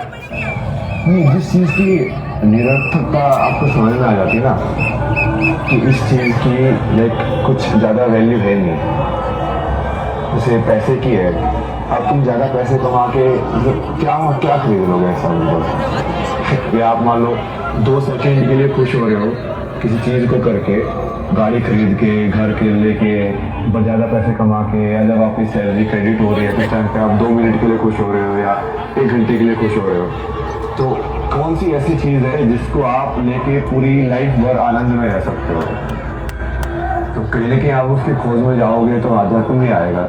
नहीं, जिस चीज की निरर्थकता आपको समझ में आ जाती है ना कि इस चीज की लाइक कुछ ज्यादा वैल्यू है नहीं, जैसे पैसे की है। अब तुम ज्यादा पैसे कमा के क्या खरीद लोगे ऐसा? कि आप मान लो 2 सेकंड के लिए खुश हो रहे हो किसी चीज को करके, गाड़ी खरीद के, घर के लेके, ज्यादा पैसे कमा के, या जब आपकी सैलरी क्रेडिट हो रही है उस टाइम पे आप 2 मिनट के लिए खुश हो रहे हो या 1 घंटे के लिए खुश हो रहे हो, तो कौन सी ऐसी चीज है जिसको आप लेके पूरी लाइफ भर आनंद में रह सकते हो? तो कहीं ना कहीं आप उसकी खोज में जाओगे तो आध्यात्म ही आएगा।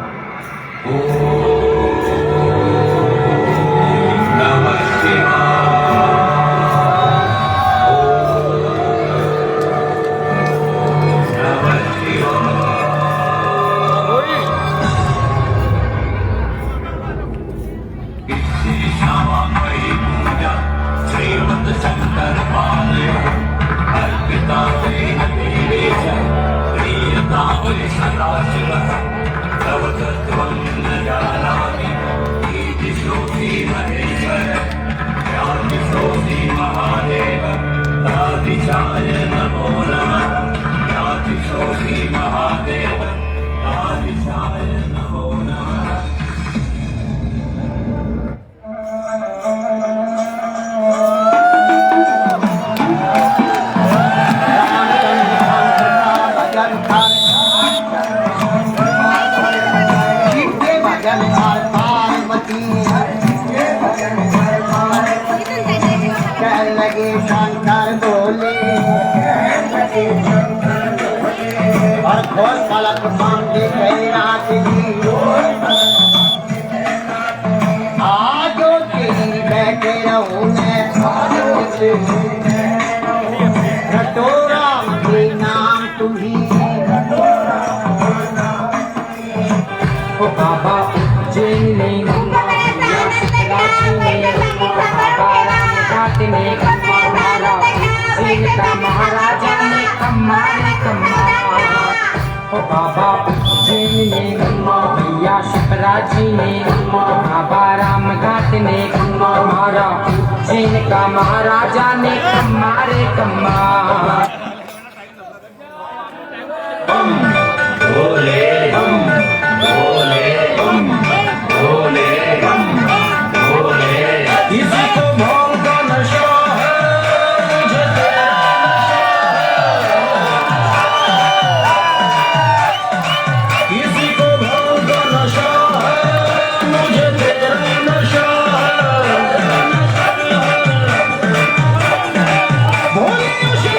लगे शंकर बोले और घोर पलक बांधे गए रात जी आजो तेरी बैठे रहूं मैं रटोरा के नाम तुम्ही ओ बाबा उज्जैन में महाराजा ने कमारे कमा ओ बाबा उज्जैन ने भैया शिवराजी ने बाबा राम घाट ने हमारा उज्जैन का महाराजा ने कमारे कमा भोले हम भोले हम भोले हम भोले किसी को भोग का नशा Holy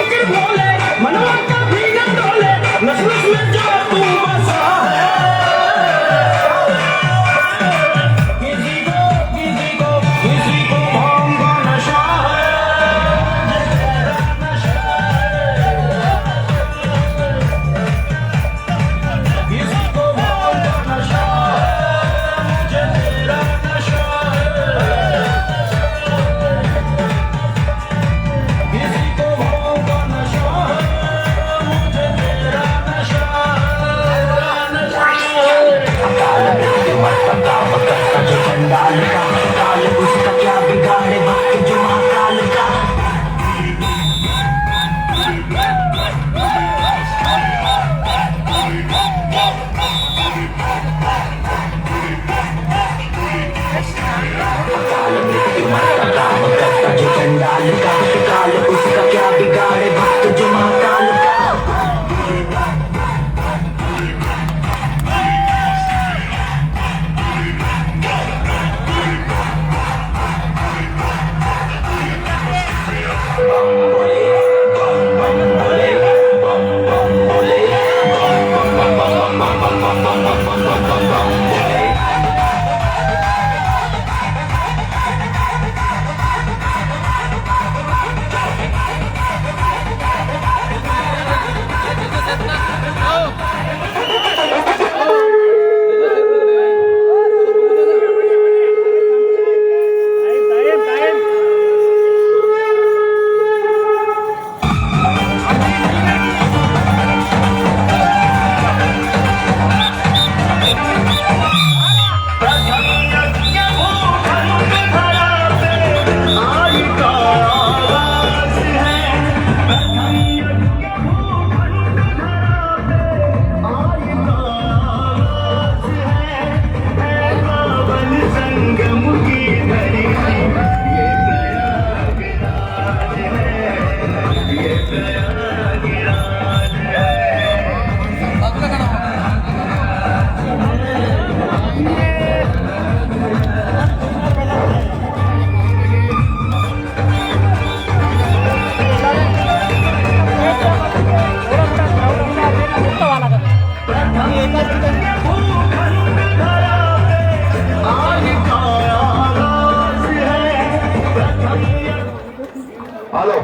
हॅलो,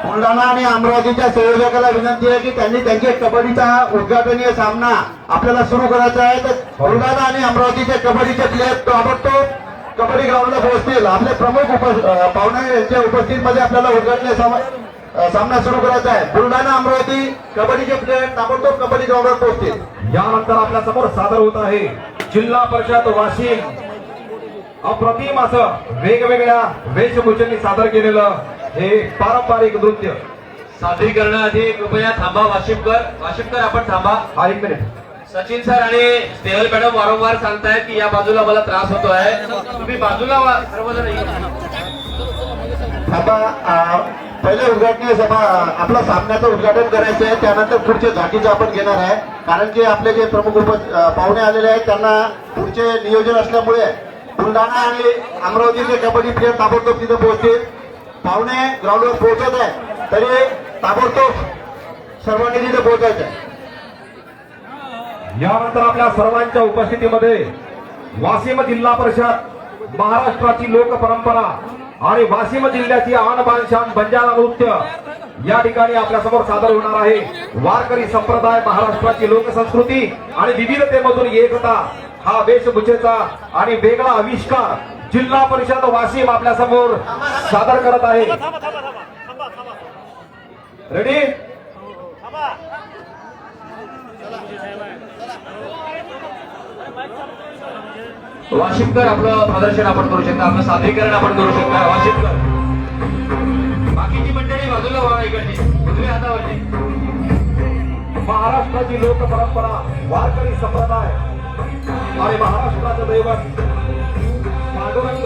बुलढाणा आणि अमरावतीच्या संयोजकाला विनंती आहे की त्यांनी त्यांचे कबड्डीचा उद्घाटनीय सामना आपल्याला सुरू करायचा आहे. तर बुलढाणा आणि अमरावतीचे कबड्डीचे प्लेयर ताबडतोब कबड्डी ग्राउंडला पोहोचतील. आपले प्रमुख पाहुणे यांच्या उपस्थितीमध्ये आपल्याला उद्घाटनीय सामना सुरू करायचा आहे. बुलढाणा अमरावती कबड्डीचे प्लेयर ताबडतोब कबड्डी ग्राउंडवर पोहोचतील. यानंतर आपल्या समोर सादर होत आहे जिल्हा परिषद वाशिम अप्रतिम असं वेगवेगळ्या वेशभूषेने सादर केलेलं हे पारंपरिक नृत्य. सादरीकरणाआधी कृपया थांबा. वाशिमकर आपण थांबा. हा, एक मिनिट. सचिन सर आणि स्नेहल मॅडम वारंवार सांगतायत की या बाजूला मला त्रास होतो आहे. तुम्ही बाजूला सर्वजण पहिले उद्घाटनीय सभा आपला सामन्याचं उद्घाटन करायचं आहे. त्यानंतर पुढचे झाकीचं आपण घेणार आहे. कारण की आपले जे प्रमुख पाहुणे आलेले आहेत त्यांना पुढचे नियोजन असल्यामुळे बुलढाणा आणि अमरावतीचे कबड्डी प्लेयर ताबडतोब तिथे पोहोचतील. पाहुणे ग्राउंडवर पोहोचत आहे तरी ताबडतोब सर्वांनी तिथे पोहोचायचं आहे. यानंतर आपल्या सर्वांच्या उपस्थितीमध्ये वाशिम जिल्हा परिषद महाराष्ट्राची लोक परंपरा आणि वाशिम जिल्ह्याची आन बान शान बंजारा नृत्य या ठिकाणी आपल्या समोर सादर होणार आहे. वारकरी संप्रदाय, महाराष्ट्राची लोकसंस्कृती आणि विविधतेमधून एकता हा वेशभूषेचा आणि वेगळा आविष्कार जिल्हा परिषद वाशिम आपल्या समोर सादर करत आहे. रेडी? वाशिमकर आपलं प्रदर्शन आपण करू शकता. आपलं सादरीकरण आपण करू शकता. वाशिमकर, बाकीची मंडळी बाजूला व्हा. इकडची उजव्या हातावरची. महाराष्ट्राची लोक परंपरा, वारकरी संप्रदाय आणि महाराष्ट्राचं दैवत पांडुरंग.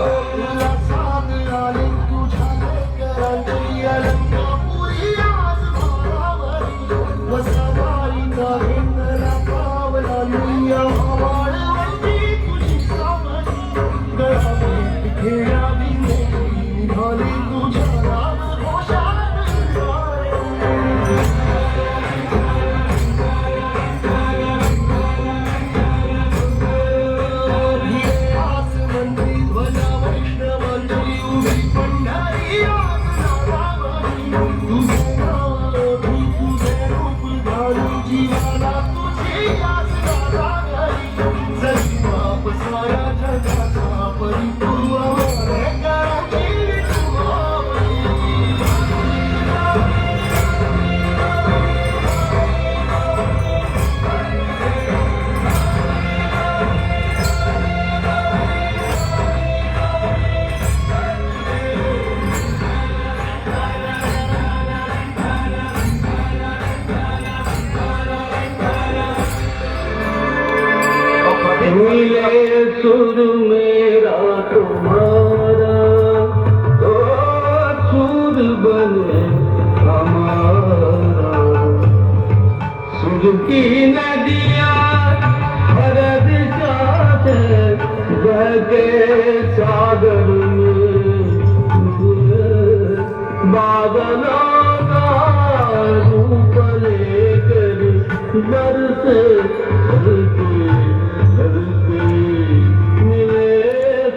सुर मेरा तुम्हारा तो सुर बने हमारा. सुर की नदियाँ भरत जाते बहके सागर में. बादलों का रूप लेकर बरसे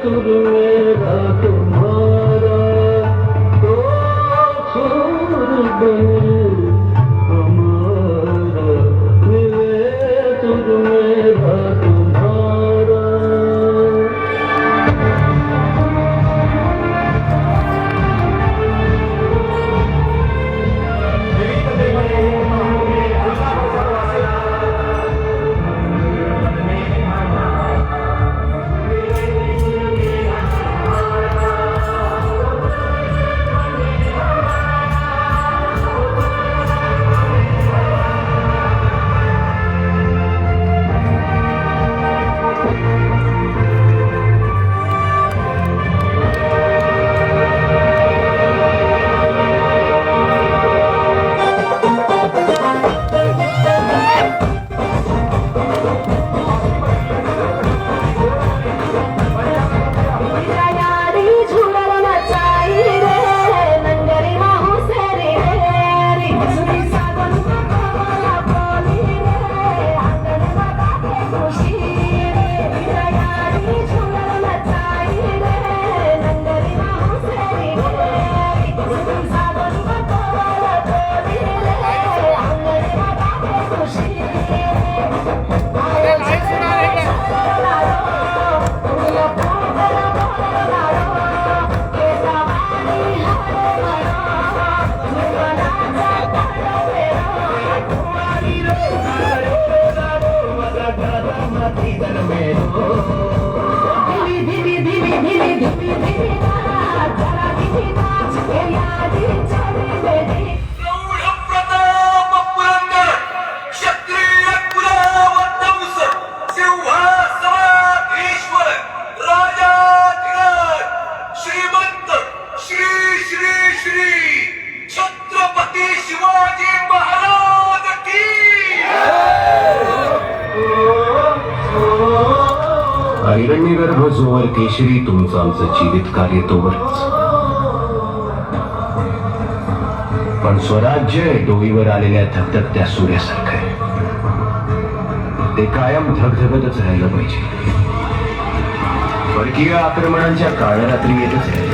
सुर मेरा तुम्हारा तो सुर बने हमारा. मिले सुर मेरा तुम्हारा. में रो धीमी धीमी धीमी धीमी धीमी धीमी जरा धीमी ये याद चली मेरी प्रताप पुरंदर क्षत्रिय कुलवंश सिंहासनाधीश्वर राजाधिराज श्रीमंत श्री श्री श्री छत्रपती शिवाजी महाराज की हिरण्यगर्भ जोवर केशरी तुमचं आमचं जीवित कार्य तोवरच, पण स्वराज्य डोईवर आलेल्या धगधगत्या सूर्यासारखं आहे. ते कायम धगधगतच राहिलं पाहिजे. परकीय आक्रमणांच्या काळरात्री येतच आहे.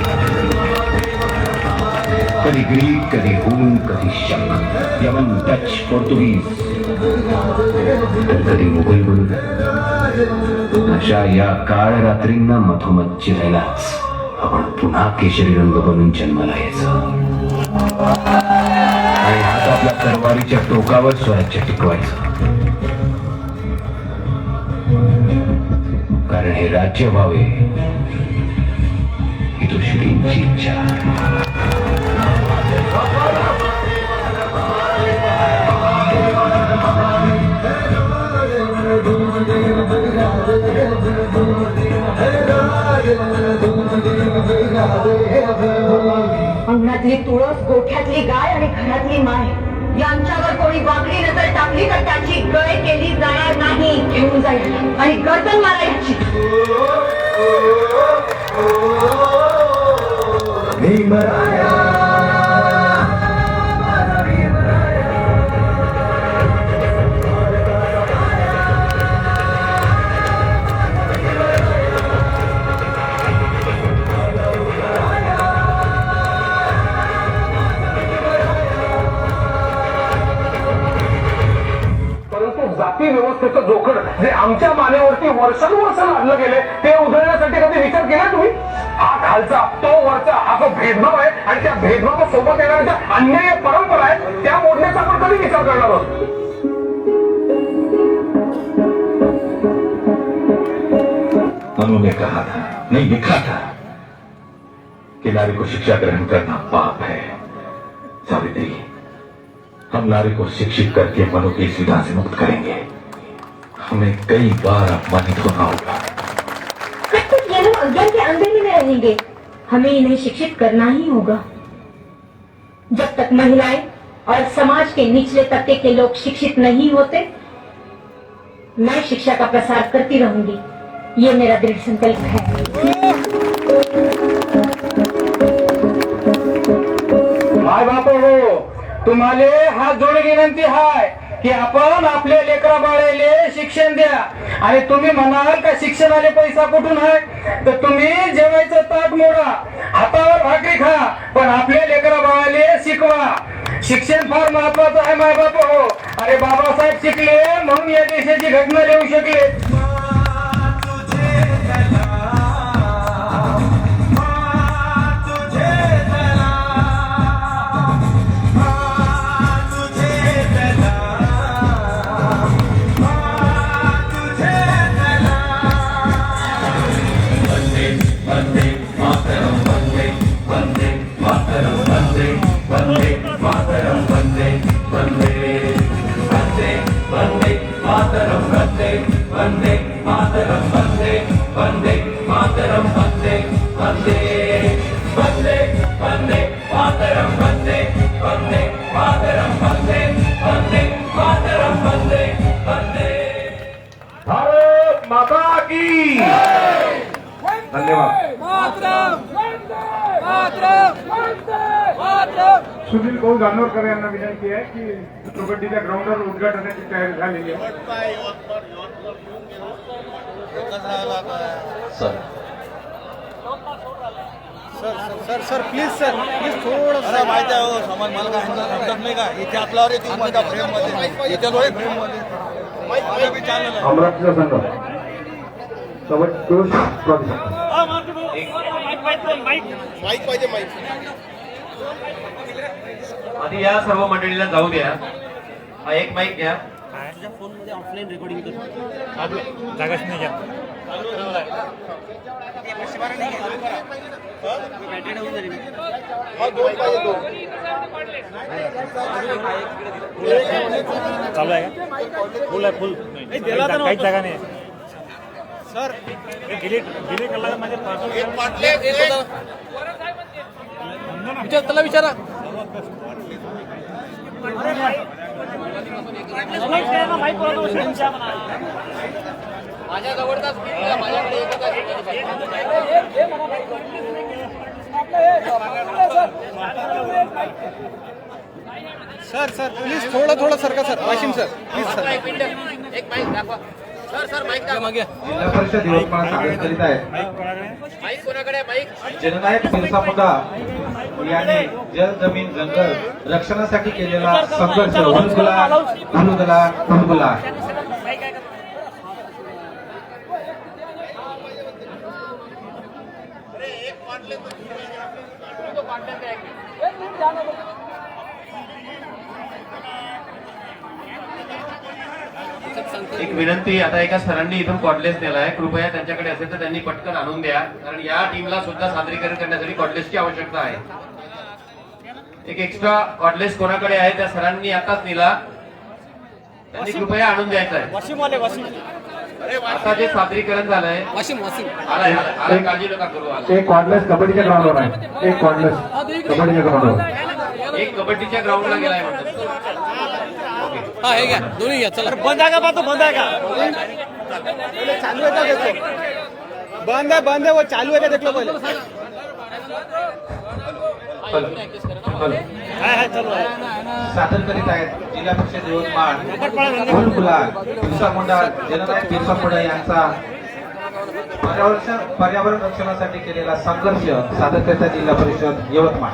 कधी ग्रीक, कधी हून, कधी शक, यमन, डच, पोर्तुगीज, तर कधी मुघल बरोबर. अशा या काळ रात्रींना मधोमध चिरायलाच आपण पुन्हा केशरी रंग बनून जन्माला यायचं आणि हात आपल्या तरवारीच्या टोकावर स्वराज्य टिकवायचं. कारण हे राज्य व्हावे ही दुष्टींची इच्छा. अंगणातली तुळस, गोठ्यातली गाय आणि घरातली माय यांच्यावर कोणी वाकडी नजर टाकली तर त्याची गय केली जाणार नाही. घेऊन जाईल आणि गर्दन मारायची. जाती व्यवस्थेचं जोखड जे आमच्या मानेवरती वर्षानुवर्ष लादलं गेले ते उधळण्यासाठी कधी विचार केला तुम्ही? हा खालचा तो वरचा हा जो भेदभाव आहे आणि त्या भेदभावासोबत येणाऱ्या अन्याय परंपरा आहे त्या मोडण्याचा आपण कधी विचार करणार आहोत? मनु ने कहा था, नहीं लिखा था कि नारी को शिक्षा ग्रहण करना पाप है. सावित्री, हम नारी को शिक्षित करके मनु की इस विधा से मुक्त करेंगे. हमें कई बार अपमानित होना होगा. तब तक ये लोग अज्ञान के अंधेरे में रहेंगे. हमें इन्हें शिक्षित करना ही होगा. जब तक महिलाएं और समाज के निचले तबके के लोग शिक्षित नहीं होते, मैं शिक्षा का प्रसार करती रहूंगी. ये मेरा दृढ़ संकल्प है. माय बाप हो, तुम्हाला हात जोडून विनंती आहे की आपण आपल्या लेकरा बाळाले शिक्षण द्या. आणि तुम्ही म्हणाल का शिक्षणाले पैसा कुठून आहे, तर तुम्ही जेवायचं ताट मोडा, हातावर भाकरी खा, पण आपल्या लेकरा बाळाले शिकवा. शिक्षण फार महत्वाचं आहे माय बाप हो. अरे बाबासाहेब शिकले म्हणून या देशाची घटना लिहू शकले. भारत माता की धन्यवाद. सुनील भाऊ जानोरकर यांना विनंती आहे की कबड्डीच्या ग्राउंडवर उद्घाटनाची तयारी झालेली आहे. सर सर प्लीज थोडं माहिती आहे हो. समाज मला काय समजत नाही का इथे आपल्यावर येते माझ्या फ्रेम मध्ये येते लोक फ्रेम मध्ये अमरावतीचा संघ दोष माईक पाहिजे माईक. आधी या सर्व मंडळीला जाऊ द्या. हा एक माईक घ्या. तुझ्या फोन मध्ये ऑफलाईन रेकॉर्डिंग कर. जागाच नाही घ्या. बॅटरी डाऊन झाली. चालू आहे का? फुल आहे फुल. काहीच जागा नाही सर. डिलीट करला माझे विचार त्याला विचारा. माझ्या जवळचा माझ्याकडे सर प्लीज थोडं सरका sir. Washim sir please sir एक माईक दाखवा. सर माईक दाखवा. मागे जिल्हा परिषद यवतमाळ सादर करीत आहे माईक कोणाकडे माईक. जननायक बिरसा मुंडा यांनी जल जमीन जंगल रक्षणासाठी केलेला संघर्ष हुलगुला. एक विनंती, आता एका सरांनी इथून कॉर्डलेस दिलाय, कृपया त्यांच्याकडे असेल तर त्यांनी पटकन आणून द्या, कारण या टीमला सुद्धा सादरीकरण करण्यासाठी कॉर्डलेसची आवश्यकता आहे. एक एक्स्ट्रा कॉर्डलेस कोणाकडे आहे त्या सरांनी आताच दिला, त्यांनी कृपया आणून द्यायचं आहे. आता जे सादरीकरण झालंय आला काळजी नका करू. एक कॉर्डलेस कबड्डीच्या ग्राउंडवर आहे. एक कॉर्डलेस कबड्डीच्या ग्राउंडवर. एक कबड्डीच्या ग्राउंडला गेलाय म्हणतात. हा हे घ्या दोन्ही घ्या. चला बंद आहे का पाहतो. बंद आहे का चालू आहे का देखो. बंद आहे वो चालू आहे का देखलो पहिले. चालू आहे. सादर करीत आहेत जिल्हा परिषद यवतमाळ हुलगुला बिरसा मुंडा जननायक बिरसा मुंडा यांचा पर्यावरण रक्षणासाठी केलेला संघर्ष सादर करीत आहे जिल्हा परिषद यवतमाळ.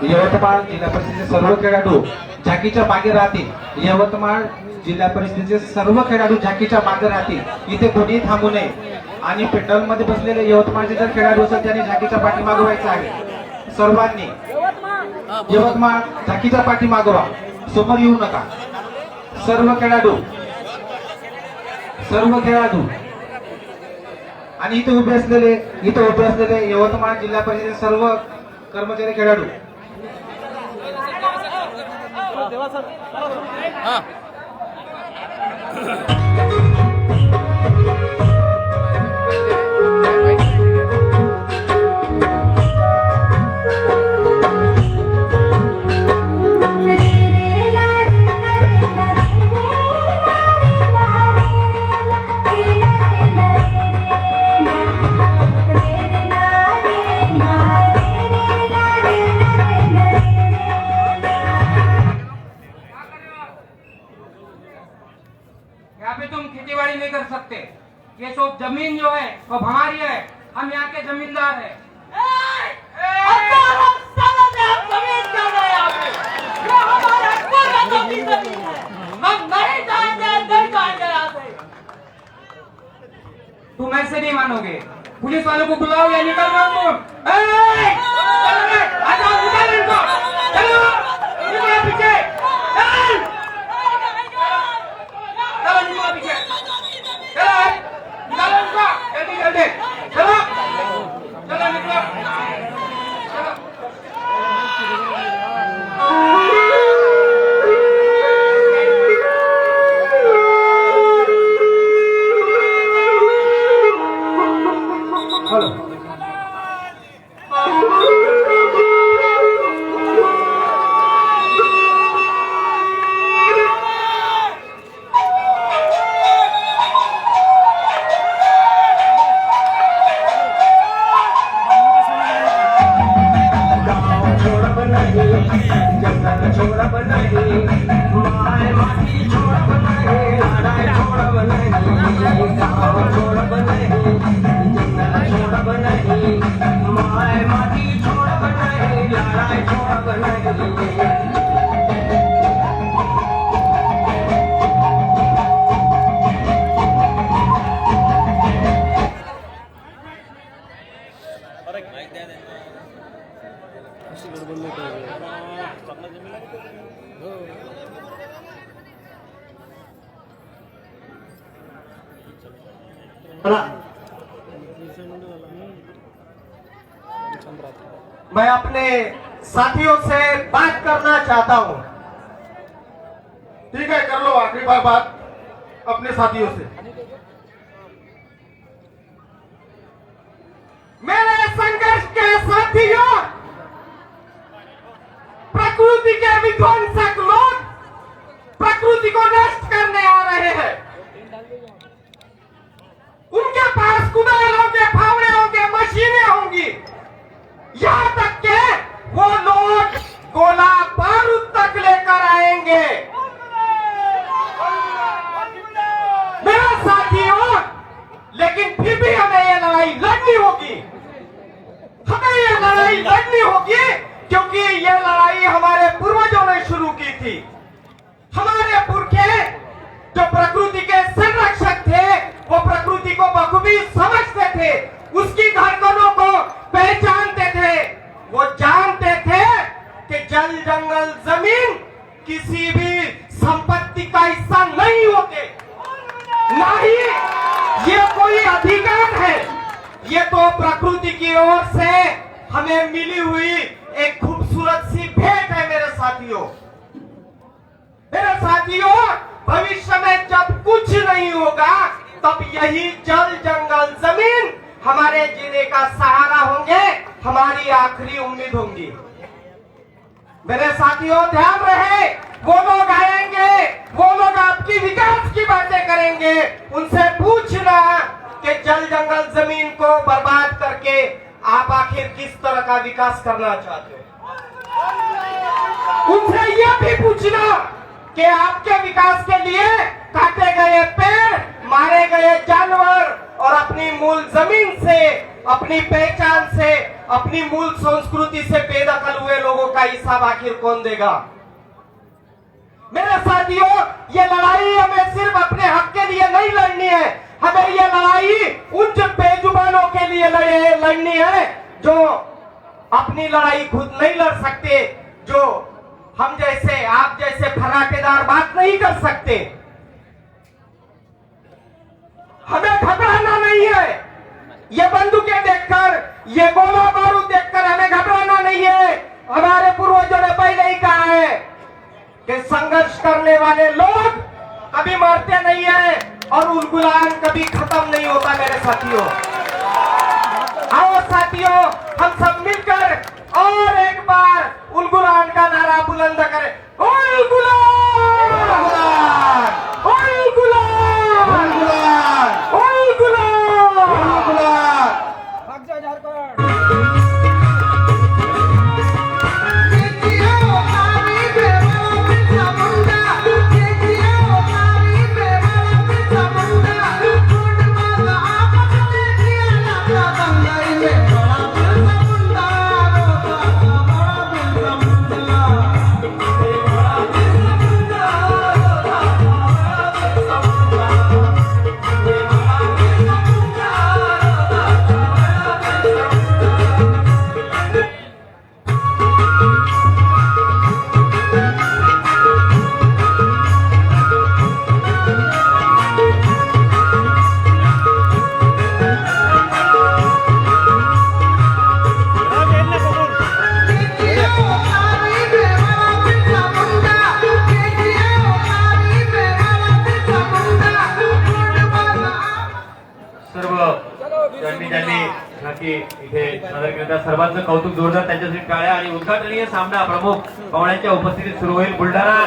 यवतमाळ जिल्हा परिषदेचे सर्व खेळाडू झाकीच्या मागे राहतील. यवतमाळ जिल्हा परिषदेचे सर्व खेळाडू झाकीच्या मागे राहतील. इथे कोणीही थांबू नये आणि पेंडॉल मध्ये बसलेले यवतमाळचे जर खेळाडू असेल त्यांनी झाकीच्या पाठी मागवायचं आहे. सर्वांनी यवतमाळ झाकीच्या पाठी मागवा. समोर येऊ नका. सर्व खेळाडू आणि इथे उभे असलेले यवतमाळ जिल्हा परिषदेचे सर्व कर्मचारी खेळाडू. यहाँ पे तुम खेतीबाड़ी नहीं कर सकते. ये सब जमीन जो है वो हमारी है. हम यहाँ के जमींदार हैं. तुम ऐसे नहीं मानोगे. पुलिस वालों को बुलाओ या निकल जाओ तुम. आ जाओ, निकालो इनको. चलो निकलो पीछे. चलो निकलो पीछे. चलो निकालो इनको जल्दी जल्दी. चलो निकलो. मैं अपने साथियों से बात करना चाहता हूं। ठीक है, कर लो आखिरी बार बात अपने साथियों से। मेरे संघर्ष के साथियों, प्रकृति के विध्वंसक लोग प्रकृति को नष्ट करने आ रहे हैं। उनके पास कुदाल होंगे, फावड़े होंगे, मशीनें होंगी, यहां तक के वो लोग गोला बारूद तक लेकर आएंगे। मेरे साथियों, लेकिन फिर भी हमें ये लड़ाई लड़नी होगी। हमें ये लड़ाई लड़नी होगी क्योंकि ये लड़ाई हमारे पूर्वजों ने शुरू की थी। हमारे पुरखे जो प्रकृति के संरक्षक थे, वो प्रकृति को बखूबी समझते थे, उसकी धड़कनों को पहचानते थे। वो जानते थे कि जल जंगल जमीन किसी भी संपत्ति का हिस्सा नहीं होते, ना ही ये कोई अधिकार है। ये तो प्रकृति की ओर से हमें मिली हुई एक खूबसूरत सी भेंट है। मेरे साथियों, भविष्य में जब कुछ नहीं होगा तब यही जल जंगल जमीन हमारे जीने का सहारा होंगे, हमारी आखिरी उम्मीद होंगी। मेरे साथियों, ध्यान रहे, वो लोग आएंगे, वो लोग आपकी विकास की बातें करेंगे, उनसे पूछना कि जल जंगल जमीन को बर्बाद करके आप आखिर किस तरह का विकास करना चाहते हो। उनसे यह भी पूछना कि आपके विकास के लिए काटे गए पेड़, मारे गए जानवर और अपनी मूल जमीन से, अपनी पहचान से, अपनी मूल संस्कृति से बेदखल हुए लोगों का हिसाब आखिर कौन देगा। मेरे साथियों, ये लड़ाई हमें सिर्फ अपने हक के लिए नहीं लड़नी है, हमें ये लड़ाई उन बेजुबानों के लिए लड़नी है जो अपनी लड़ाई खुद नहीं लड़ सकते, जो हम जैसे, आप जैसे फर्राटेदार बात नहीं कर सकते। हमें घबराना नहीं है। ये बंदूकें देखकर, ये गोला बारूद देखकर हमें घबराना नहीं है। हमारे पूर्वजों ने पहले ही कहा है कि संघर्ष करने वाले लोग कभी मरते नहीं है और उलगुलान कभी खत्म नहीं होता। मेरे साथियों, आओ साथियों, हम सब मिलकर और एक बार उलगुलान का नारा बुलंद करें। उलगुलान, उलगुलान, उलगुलान, उलगुलान, उलगुलान। भाग जा झारखंड। इथे सादर केला, सर्वांचं कौतुक, जोरदार त्यांच्यासाठी टाळ्या। आणि उद्घाटनीय सामना प्रमुख पाहुण्यांच्या उपस्थितीत सुरू होईल। बुलढाणा